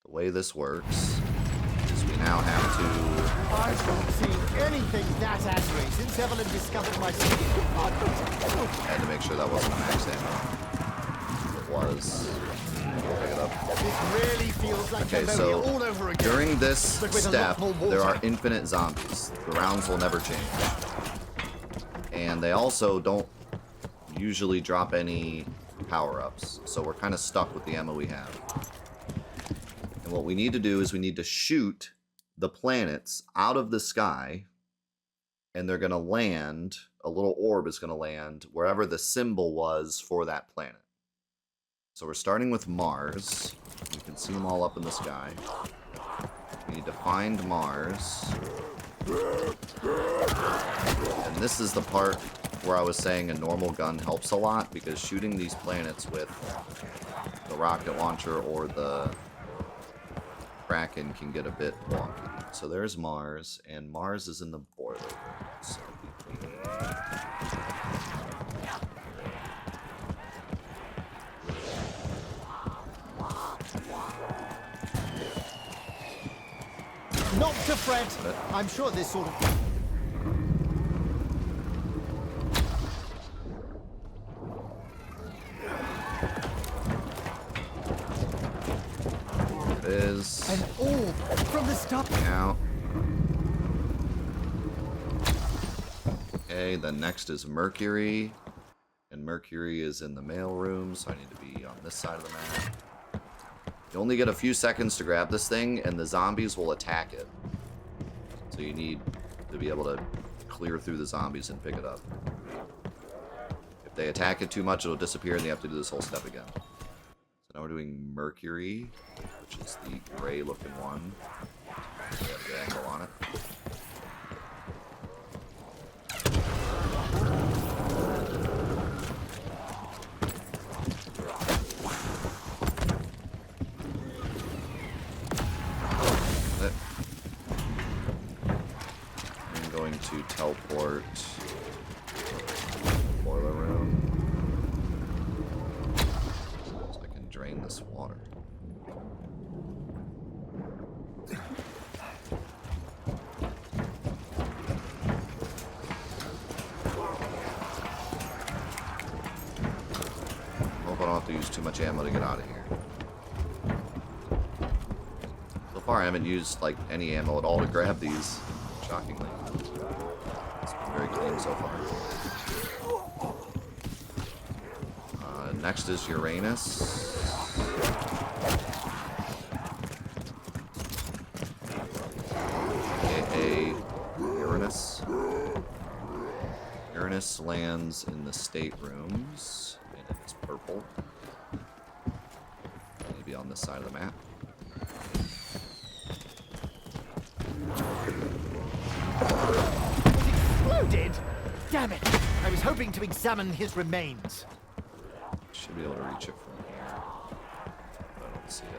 the way this works is we now have to... I don't see anything that angry since Evelyn discovered my secret compartment. I had to make sure that wasn't a max ammo. It was. Pick it up. This really feels like Okay, Cambodia so all over again. during this But with a step, lot more there are water. infinite zombies. The rounds will never change. And they also don't usually drop any power-ups. So we're kind of stuck with the ammo we have. And what we need to do is we need to shoot the planets out of the sky. And they're going to land, a little orb is going to land wherever the symbol was for that planet. So we're starting with Mars. You can see them all up in the sky. We need to find Mars. And this is the part where I was saying a normal gun helps a lot, because shooting these planets with the rocket launcher or the Kraken can get a bit wonky. So there's Mars, and Mars is in the boiler room. So Not to fret. I'm sure this sort of... it is. An orb from the stop. Out. Okay, then next is Mercury. And Mercury is in the mailroom, so I need to be on this side of the map. You only get a few seconds to grab this thing, and the zombies will attack it. So you need to be able to clear through the zombies and pick it up. If they attack it too much, it'll disappear, and you have to do this whole step again. So now we're doing Mercury, which is the gray-looking one. So we have a good angle on it. I'm going to teleport boiler room. this water. Hope I don't have to use too much ammo to get out of here. So far I haven't used like any ammo at all to grab these, shockingly. It's been very clean so far. Next is Uranus. AKA Uranus. Uranus lands in the staterooms, and it is purple. Maybe on this side of the map. Exploded! Damn it! I was hoping to examine his remains. Should be able to reach it from here, but I don't see it.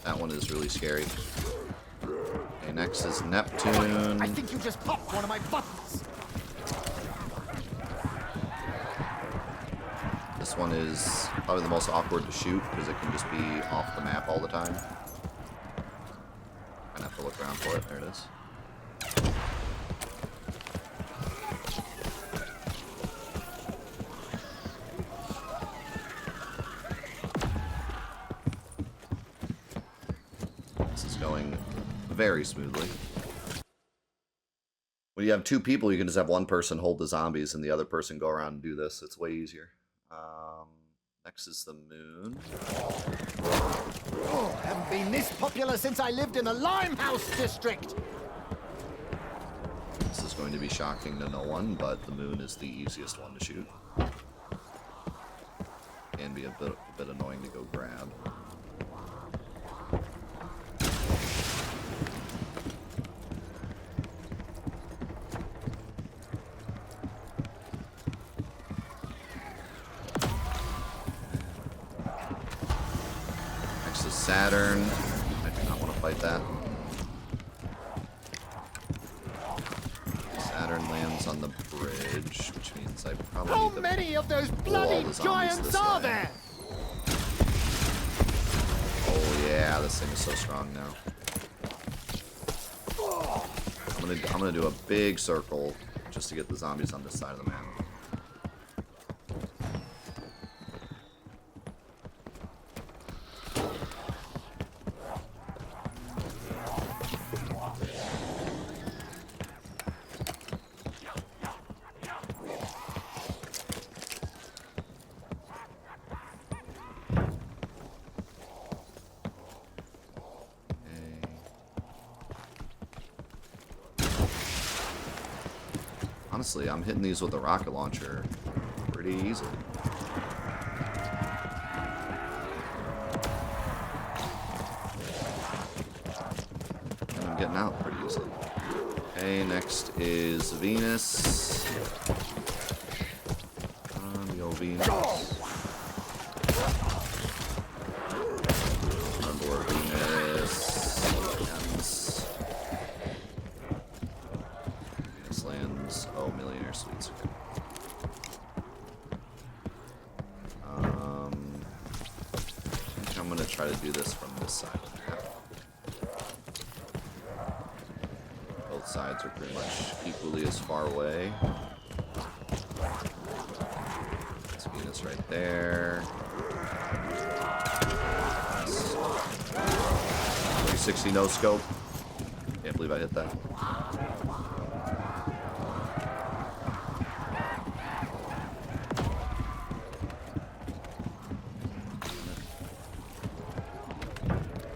That one is really scary. Okay, next is Neptune. I think you just popped one of my buttons. This one is probably the most awkward to shoot because it can just be off the map all the time. I have to look around for it. There it is. This is going very smoothly. When you have two people, you can just have one person hold the zombies and the other person go around and do this. It's way easier. Next is the moon. Oh, haven't been this popular since I lived in a Limehouse district. This is going to be shocking to no one, but the moon is the easiest one to shoot. Can be a bit annoying to go grab. Saturn. I do not want to fight that. Saturn lands on the bridge, which means I probably How need to many of those pull all bloody the zombies giants this are way. there? Oh yeah, this thing is so strong now. I'm gonna do a big circle just to get the zombies on this side of the map. Honestly, I'm hitting these with a rocket launcher pretty easily. And I'm getting out pretty easily. Okay, next is Venus. Yo, Venus. On board Venus. Venus lands. Oh, Millionaire Suites. Okay. I think I'm gonna try to do this from this side of the map. Both sides are pretty much equally as far away. It's Venus right there. 360 no scope. Can't believe I hit that.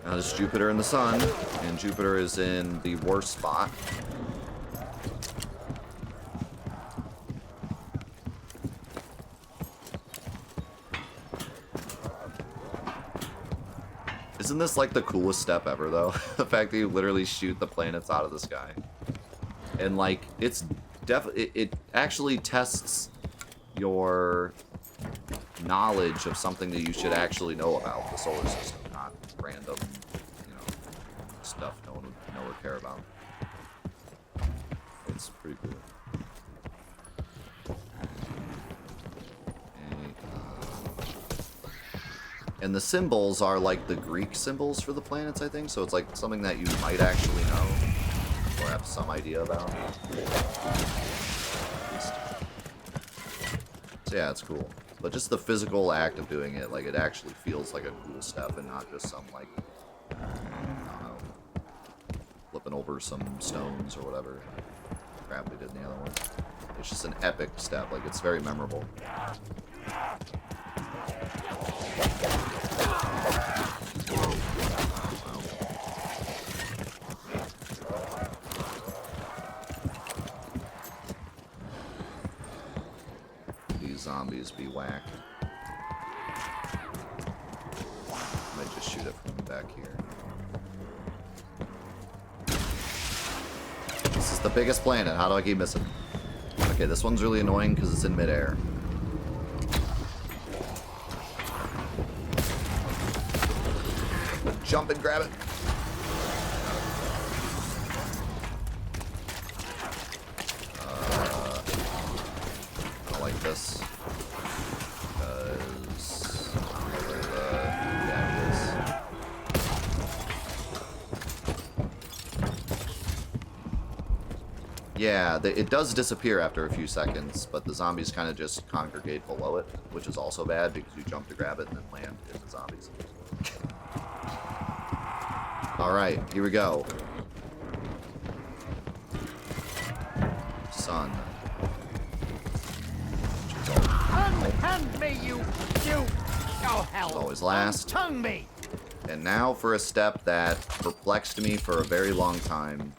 Now this is Jupiter and the Sun, and Jupiter is in the worst spot. Isn't this like the coolest step ever, though? The fact that you literally shoot the planets out of the sky. And like, it's it actually tests your knowledge of something that you should actually know about the solar system, not random, you know, stuff no one would care about. It's pretty cool. And the symbols are like the Greek symbols for the planets, I think. So it's like something that you might actually know or have some idea about. So yeah, it's cool. But just the physical act of doing it, like it actually feels like a cool step and not just some like, I don't know, flipping over some stones or whatever crap we did in the other one. It's just an epic step. Like it's very memorable. These zombies be whack. Might just shoot it from back here. This is the biggest planet. How do I keep missing? Okay, this one's really annoying because it's in midair. Jump and grab it. I don't like this. Because I don't know where the guy is. Yeah, it does disappear after a few seconds, but the zombies kind of just congregate below it, which is also bad because you jump to grab it and then land in the zombies. Alright, here we go. Sun. Unhand me, you! Oh, hell! Always last. Tongue me! And now for a step that perplexed me for a very long time,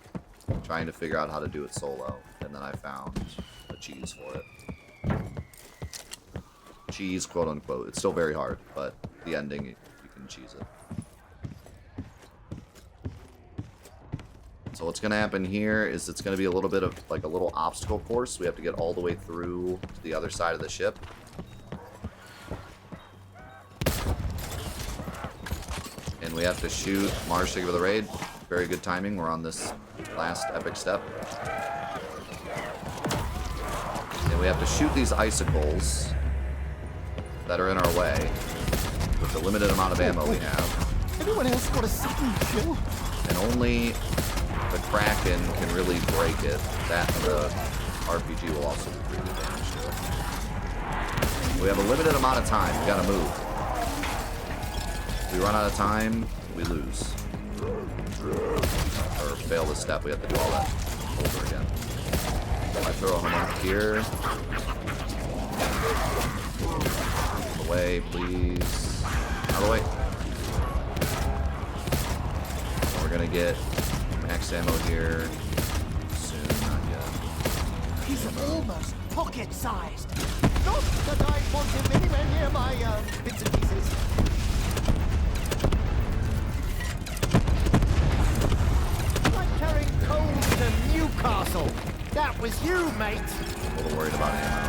trying to figure out how to do it solo. And then I found a cheese for it. Cheese, quote unquote. It's still very hard, but the ending, you can cheese it. So what's going to happen here is it's going to be a little bit of like a little obstacle course. We have to get all the way through to the other side of the ship. And we have to shoot Mars Shake of the Raid. Very good timing. We're on this last epic step. And we have to shoot these icicles that are in our way with the limited amount of ammo we have. Anyone else got a sudden chill? And only the Kraken can really break it. That and the RPG will also do pretty good damage to it. We have a limited amount of time. We gotta move. If we run out of time, we lose. Or fail the step. We have to do all that over again. I throw him up here. Out of the way, please. Out of the way. We're gonna get max ammo here soon, not yet. He's almost pocket-sized. Not that I want him anywhere near my bits and pieces. Like carrying coal to Newcastle. That was you, mate. A little worried about ammo.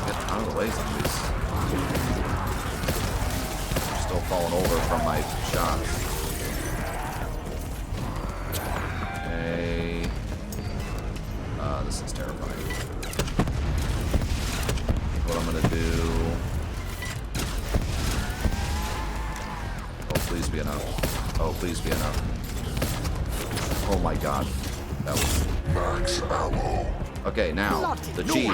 Get out of the way, zombies. Still falling over from my shots. Okay. This is terrifying. What I'm gonna do. Oh, please be enough. Oh, please be enough. Oh my god. That was max ammo. Okay, now, the cheese.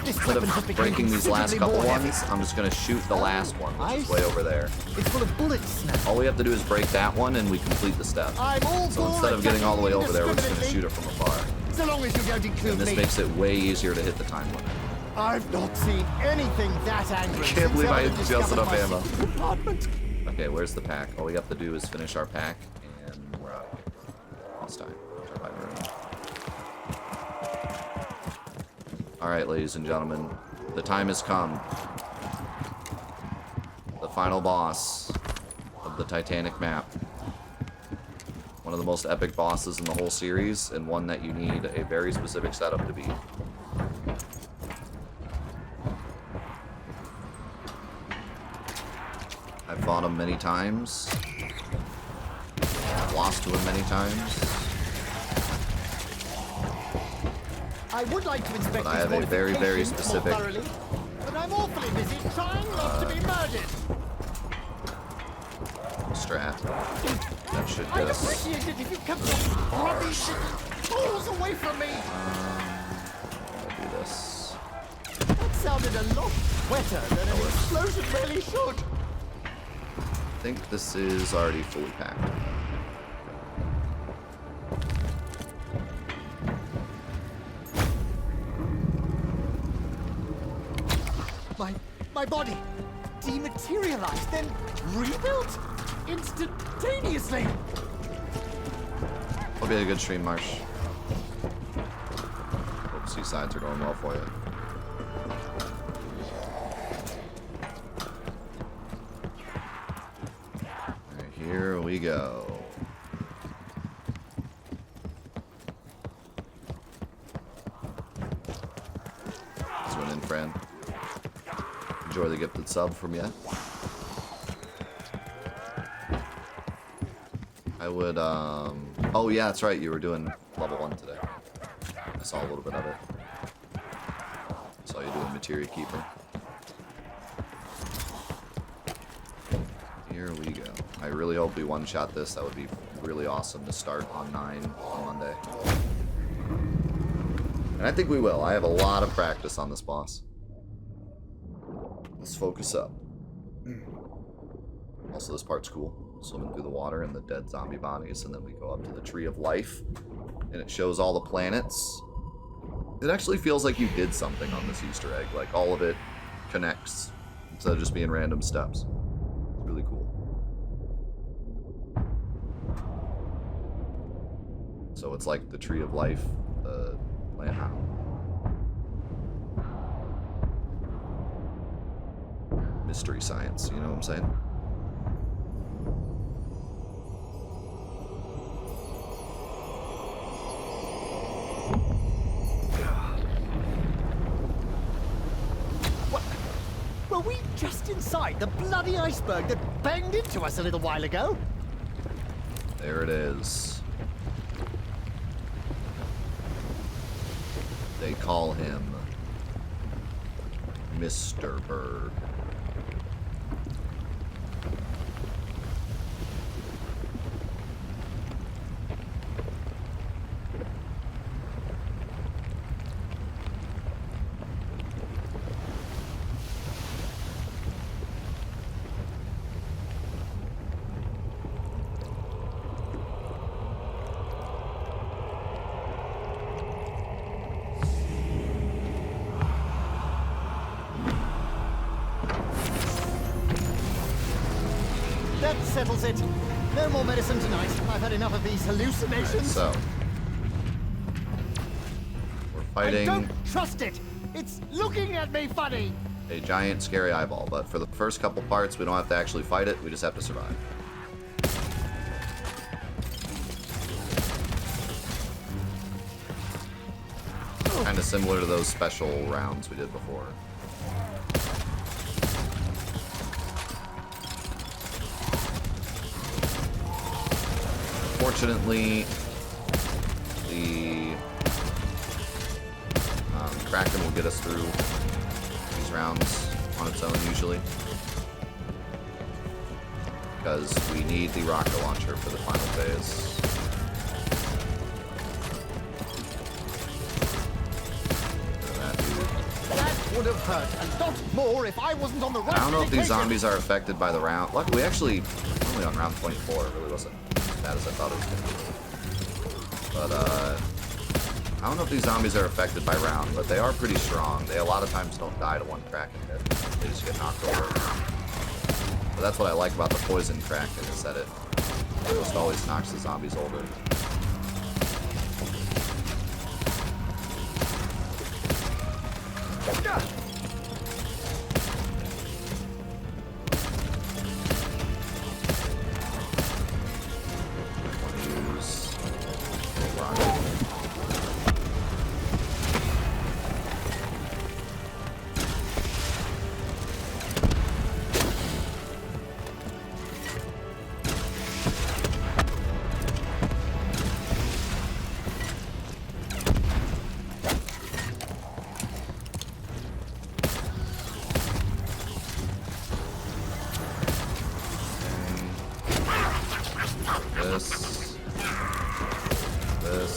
Instead of breaking these last couple ones, I'm just gonna shoot the last one, which is way over there. It's full of bullets now. All we have to do is break that one and we complete the step. I'm all So for instead of getting all the way over there, we're just gonna indiscriminately. shoot it from afar. So long as you don't include And this me. makes it way easier to hit the time limit. I've not seen anything that angry. Can't since believe I Elder just discovered enough my ammo. secret compartment. Okay, where's the pack? All we have to do is finish our pack, and we're out. This time. Alright, ladies and gentlemen. The time has come. The final boss of the Titanic map. One of the most epic bosses in the whole series, and one that you need a very specific setup to beat. I've fought him many times. I've lost to him many times. I would like to inspect But I have a very, very specific but I'm awfully busy trying not to be murdered. strat that should I'd just... appreciate it if you kept those rubbish fools away from me. I'll do this. That sounded a lot wetter than an explosion really should. I think this is already fully packed. My body dematerialized, then rebuilt instantaneously. It'll be a good stream, Marsh. Hope seasides are going well for you. Alright, here we go. Zoom in, friend. Enjoy the gifted sub from you. I would, oh yeah, that's right, you were doing level 1 today. I saw a little bit of it. Saw you doing Materia Keeper. Here we go. I really hope we one-shot this. That would be really awesome to start on 9 on Monday. And I think we will. I have a lot of practice on this boss. Let's focus up. Also, this part's cool. Swimming through the water and the dead zombie bodies, and then we go up to the Tree of Life, and it shows all the planets. It actually feels like you did something on this Easter egg. Like, all of it connects, instead of just being random steps. It's really cool. So it's like the Tree of Life, the plant. Mystery science, you know what I'm saying? What? Were we just inside the bloody iceberg that banged into us a little while ago? There it is. They call him Mr. Bird. That settles it. No more medicine tonight. I've had enough of these hallucinations. Alright, so we're I fighting don't trust it. It's looking at me funny. a giant scary eyeball, but for the first couple parts we don't have to actually fight it, we just have to survive. Kind of similar to those special rounds we did before. Fortunately, the Kraken will get us through these rounds on its own usually, because we need the rocket launcher for the final phase. That would have hurt a lot more if I wasn't on the right. I don't know if these medication. zombies are affected by the round. Luckily, actually, only on round 24. It really wasn't as bad as I thought it was going to be. But, I don't know if these zombies are affected by round, but they are pretty strong. They a lot of times don't die to one Kraken hit. They just get knocked over. But that's what I like about the poison Kraken, is that it almost always knocks the zombies over. Use a rocket. This. This.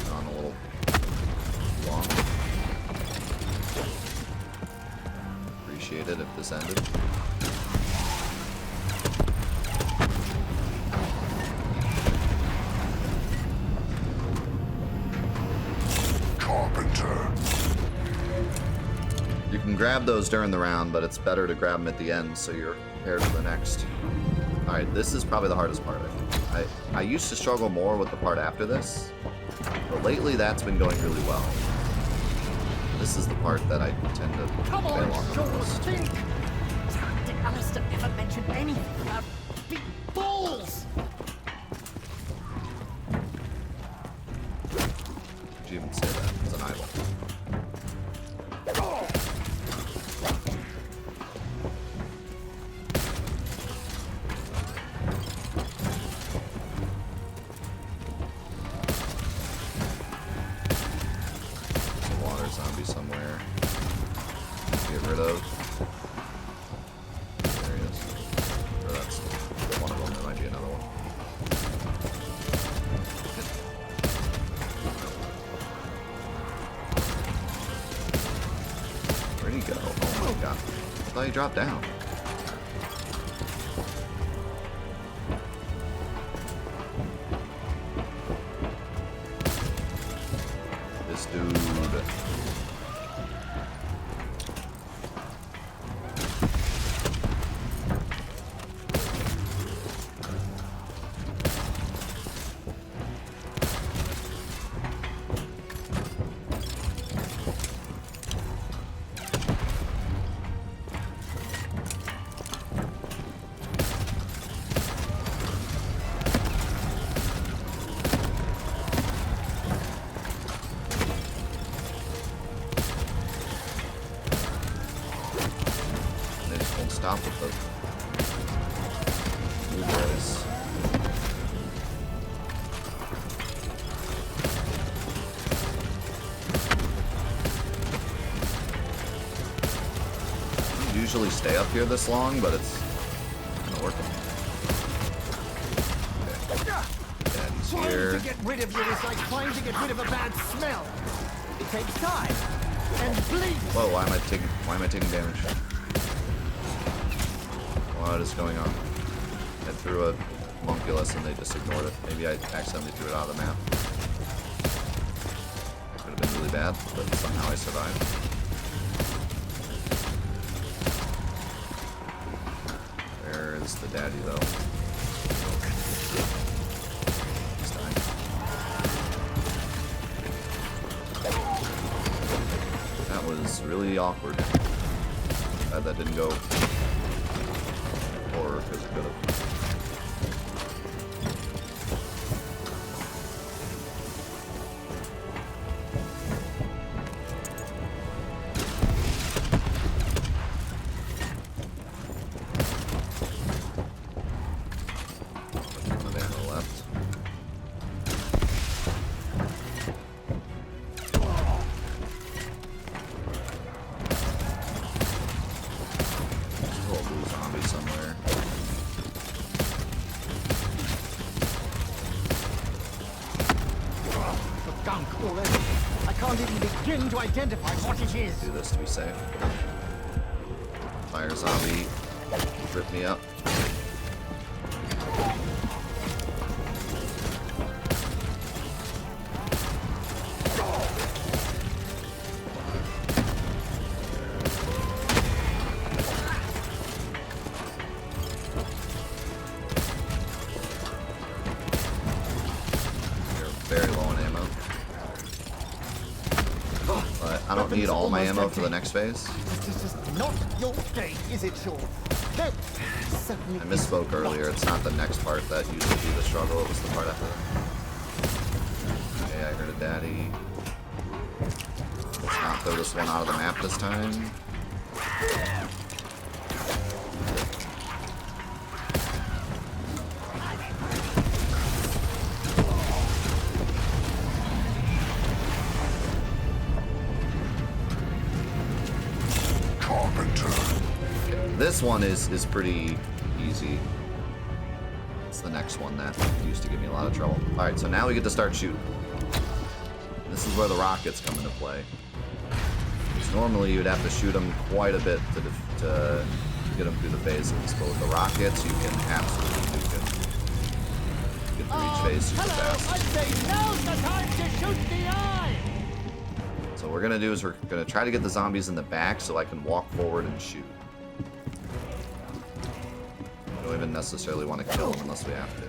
Gone a little long. Appreciate it if this ended. Carpenter. You can grab those during the round, but it's better to grab them at the end so you're prepared for the next. Alright, this is probably the hardest part, I think. I used to struggle more with the part after this, but lately that's been going really well. This is the part that I tend to Come fail on, on show the most. us think! Did Alistair ever mention anything about big balls? Did you even say that? It's an idol. Some water zombie somewhere. Get rid of. There he is. Or that's one of them. There might be another one. Where'd he go? Oh my god. I thought he dropped down. This dude. They just won't stop with the blueberries. I usually stay up here this long, but it's kind of working. Okay. Daddy's Trying here. to get rid of you is like trying to get rid of a bad smell. It takes time and bleeds. Whoa, why am I taking damage? What is going on? I threw a homunculus and they just ignored it. Maybe I accidentally threw it out of the map. That could have been really bad, but somehow I survived. Where is the daddy though? He's dying. That was really awkward. Glad that didn't go horror because it could have. Of ammo left. can't even begin to identify what it is. Do this to be safe. Fire zombie. Rip me up. Very low on ammo. But I don't need all my ammo for the next phase. This is not your day, is it, Sean? No, certainly I misspoke earlier. It's not the next part that used to be the struggle. It was the part after that. Okay, I heard a daddy. Let's not throw this one out of the map this time. This one is pretty easy. It's the next one that used to give me a lot of trouble. Alright, so now we get to start shooting. This is where the rockets come into play. Because normally you'd have to shoot them quite a bit to get them through the phases. But with the rockets, you can absolutely nuke it. Get through each phase super fast. I'd say now's the time to shoot the eye! So what we're going to do is we're going to try to get the zombies in the back so I can walk forward and shoot. I don't even necessarily want to kill them unless we have to.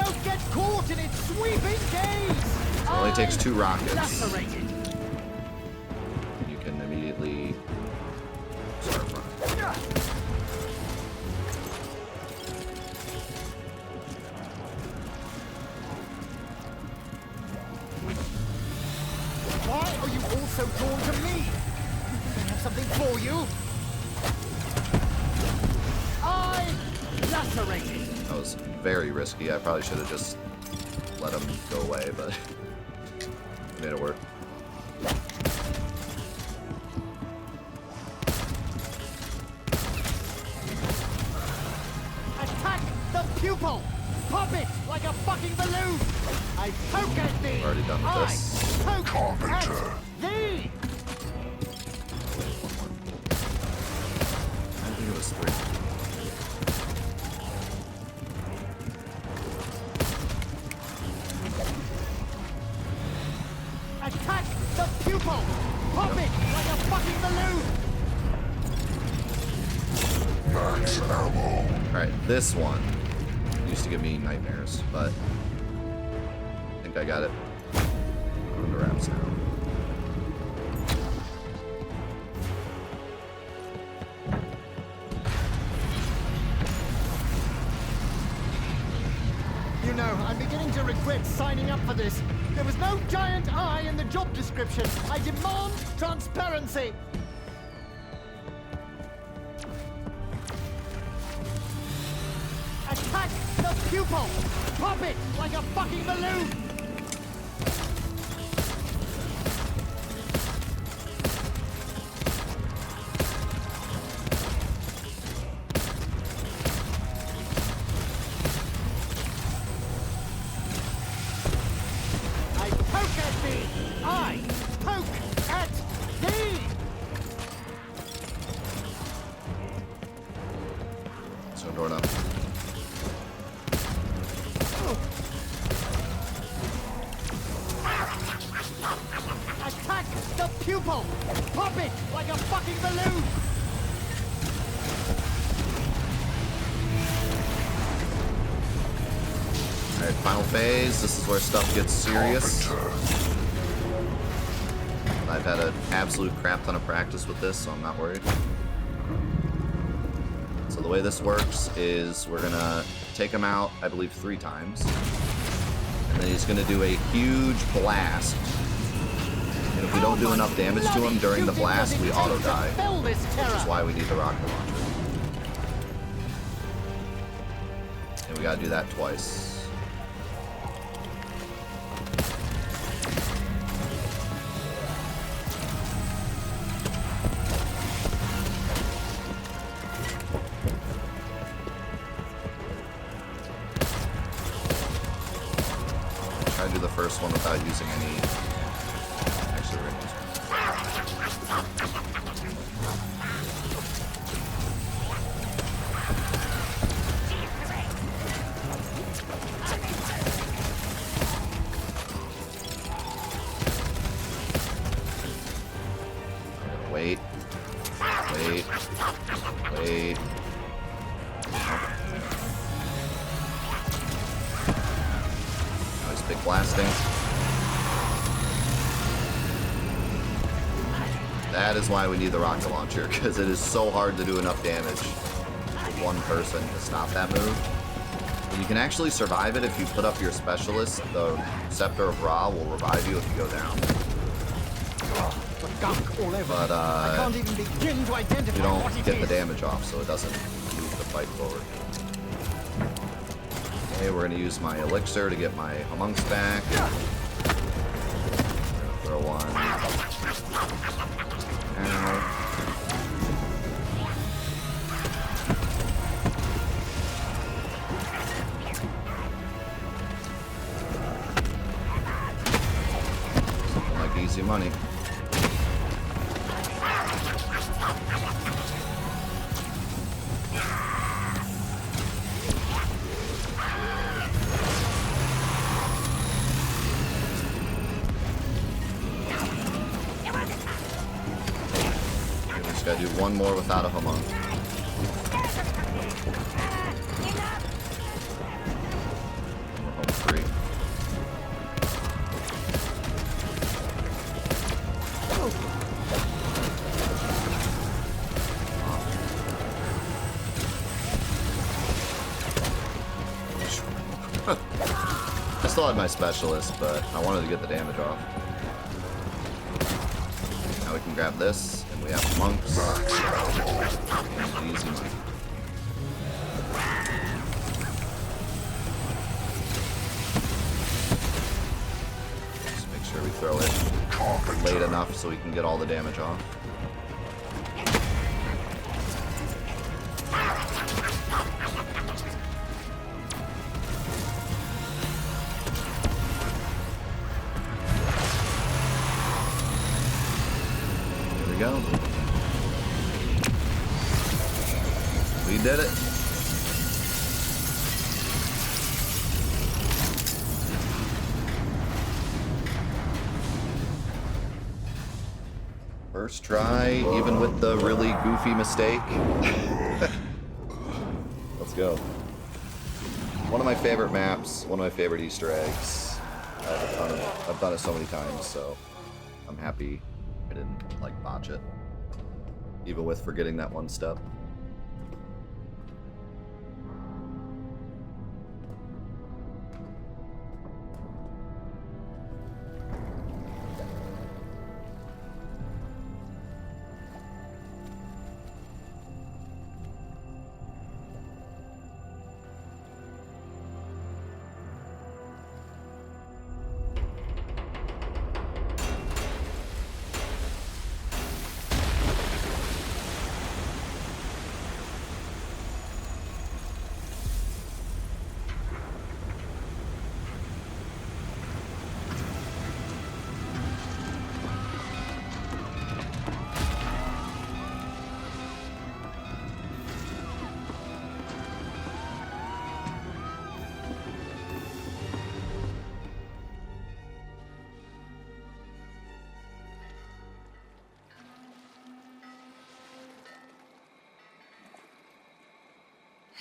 Don't get caught in its sweeping gaze! It only takes 2 rockets. Lacerated. You can immediately start running. Why are you all so drawn to me? You think I have something for you? I lacerated. That was very risky. I probably should have just let him go away, but made it work. Attack the pupil! Pop it like a fucking balloon! I poke at thee! Already done with I this. poke Carpenter. at thee! I think it was 3. Attack the pupil! Pop it like a fucking balloon! Max ammo. Alright, this one used to give me nightmares, but I think I got it under wraps now. You know, I'm beginning to regret signing up for this. There was no giant eye in the job description. I demand transparency. Attack the pupil! Pop it like a fucking balloon! I poke at thee! I poke at thee! So door down. Attack the pupil! Pop it like a fucking balloon! Alright, final phase. This is where stuff gets serious. I've had an absolute crap ton of practice with this, so I'm not worried. So the way this works is we're gonna take him out, I believe, 3 times. And then he's gonna do a huge blast. And if we don't do enough damage to him during the blast, we auto die. Which is why we need the rocket launcher. And we gotta do that twice. Try to do the first first one without using any... Actually, we're gonna use Wait. Wait. Wait. Now he's big blasting. That is why we need the rocket launcher, because it is so hard to do enough damage with one person to stop that move. And you can actually survive it if you put up your specialist. The Scepter of Ra will revive you if you go down. The gunk all over. But I can't even begin to identify you don't what it get the is. damage off, so it doesn't move the fight forward. Okay, we're gonna use my elixir to get my homunx back. We're gonna throw one. Ow. Something like easy money. Gotta do one more without a homunc. We're home free. I still had my specialist, but I wanted to get the damage off. Now we can grab this. We have monks. And easy money. Just make sure we throw it late enough so we can get all the damage off. Go. We did it. First try, even with the really goofy mistake. Let's go. One of my favorite maps, one of my favorite Easter eggs. I have a ton of it. I've done it so many times, so I'm happy I didn't, like, botch it. Even with forgetting that one step.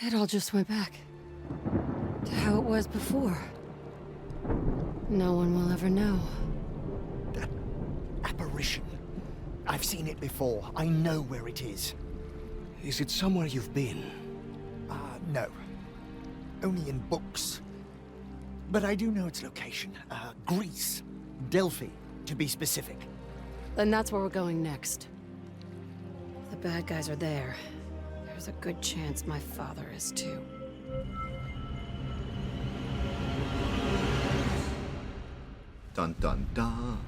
It all just went back to how it was before. No one will ever know. That apparition. I've seen it before. I know where it is. Is it somewhere you've been? No. Only in books. But I do know its location. Greece. Delphi, to be specific. Then that's where we're going next. The bad guys are there. There's a good chance my father is too. Dun dun dun.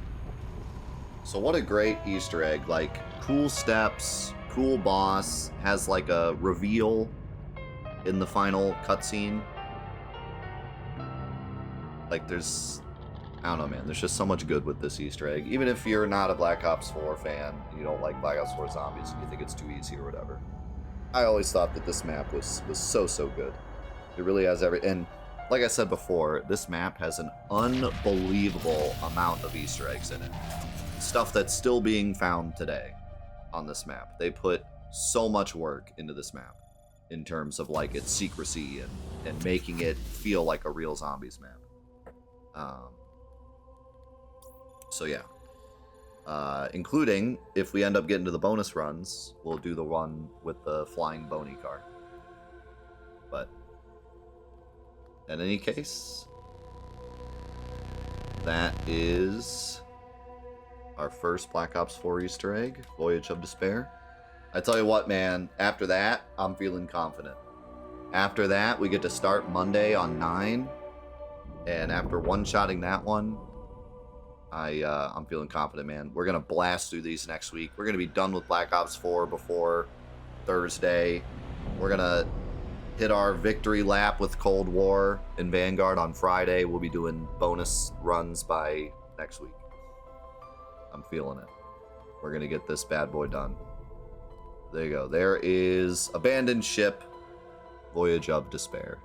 So what a great Easter egg. Like, cool steps, cool boss, has like a reveal in the final cutscene. Like, there's... I don't know, man. There's just so much good with this Easter egg. Even if you're not a Black Ops 4 fan, you don't like Black Ops 4 Zombies, and you think it's too easy or whatever. I always thought that this map was so good. It really has and like I said before, this map has an unbelievable amount of Easter eggs in it. Stuff that's still being found today on this map. They put so much work into this map in terms of like its secrecy and making it feel like a real zombies map. So yeah. Including, if we end up getting to the bonus runs, we'll do the one with the flying bony car. But, in any case, that is our first Black Ops 4 Easter egg, Voyage of Despair. I tell you what, man, after that, I'm feeling confident. After that, we get to start Monday on 9, and after one-shotting that one, I'm feeling confident, man. We're going to blast through these next week. We're going to be done with Black Ops 4 before Thursday. We're going to hit our victory lap with Cold War and Vanguard on Friday. We'll be doing bonus runs by next week. I'm feeling it. We're going to get this bad boy done. There you go. There is Abandoned Ship, Voyage of Despair.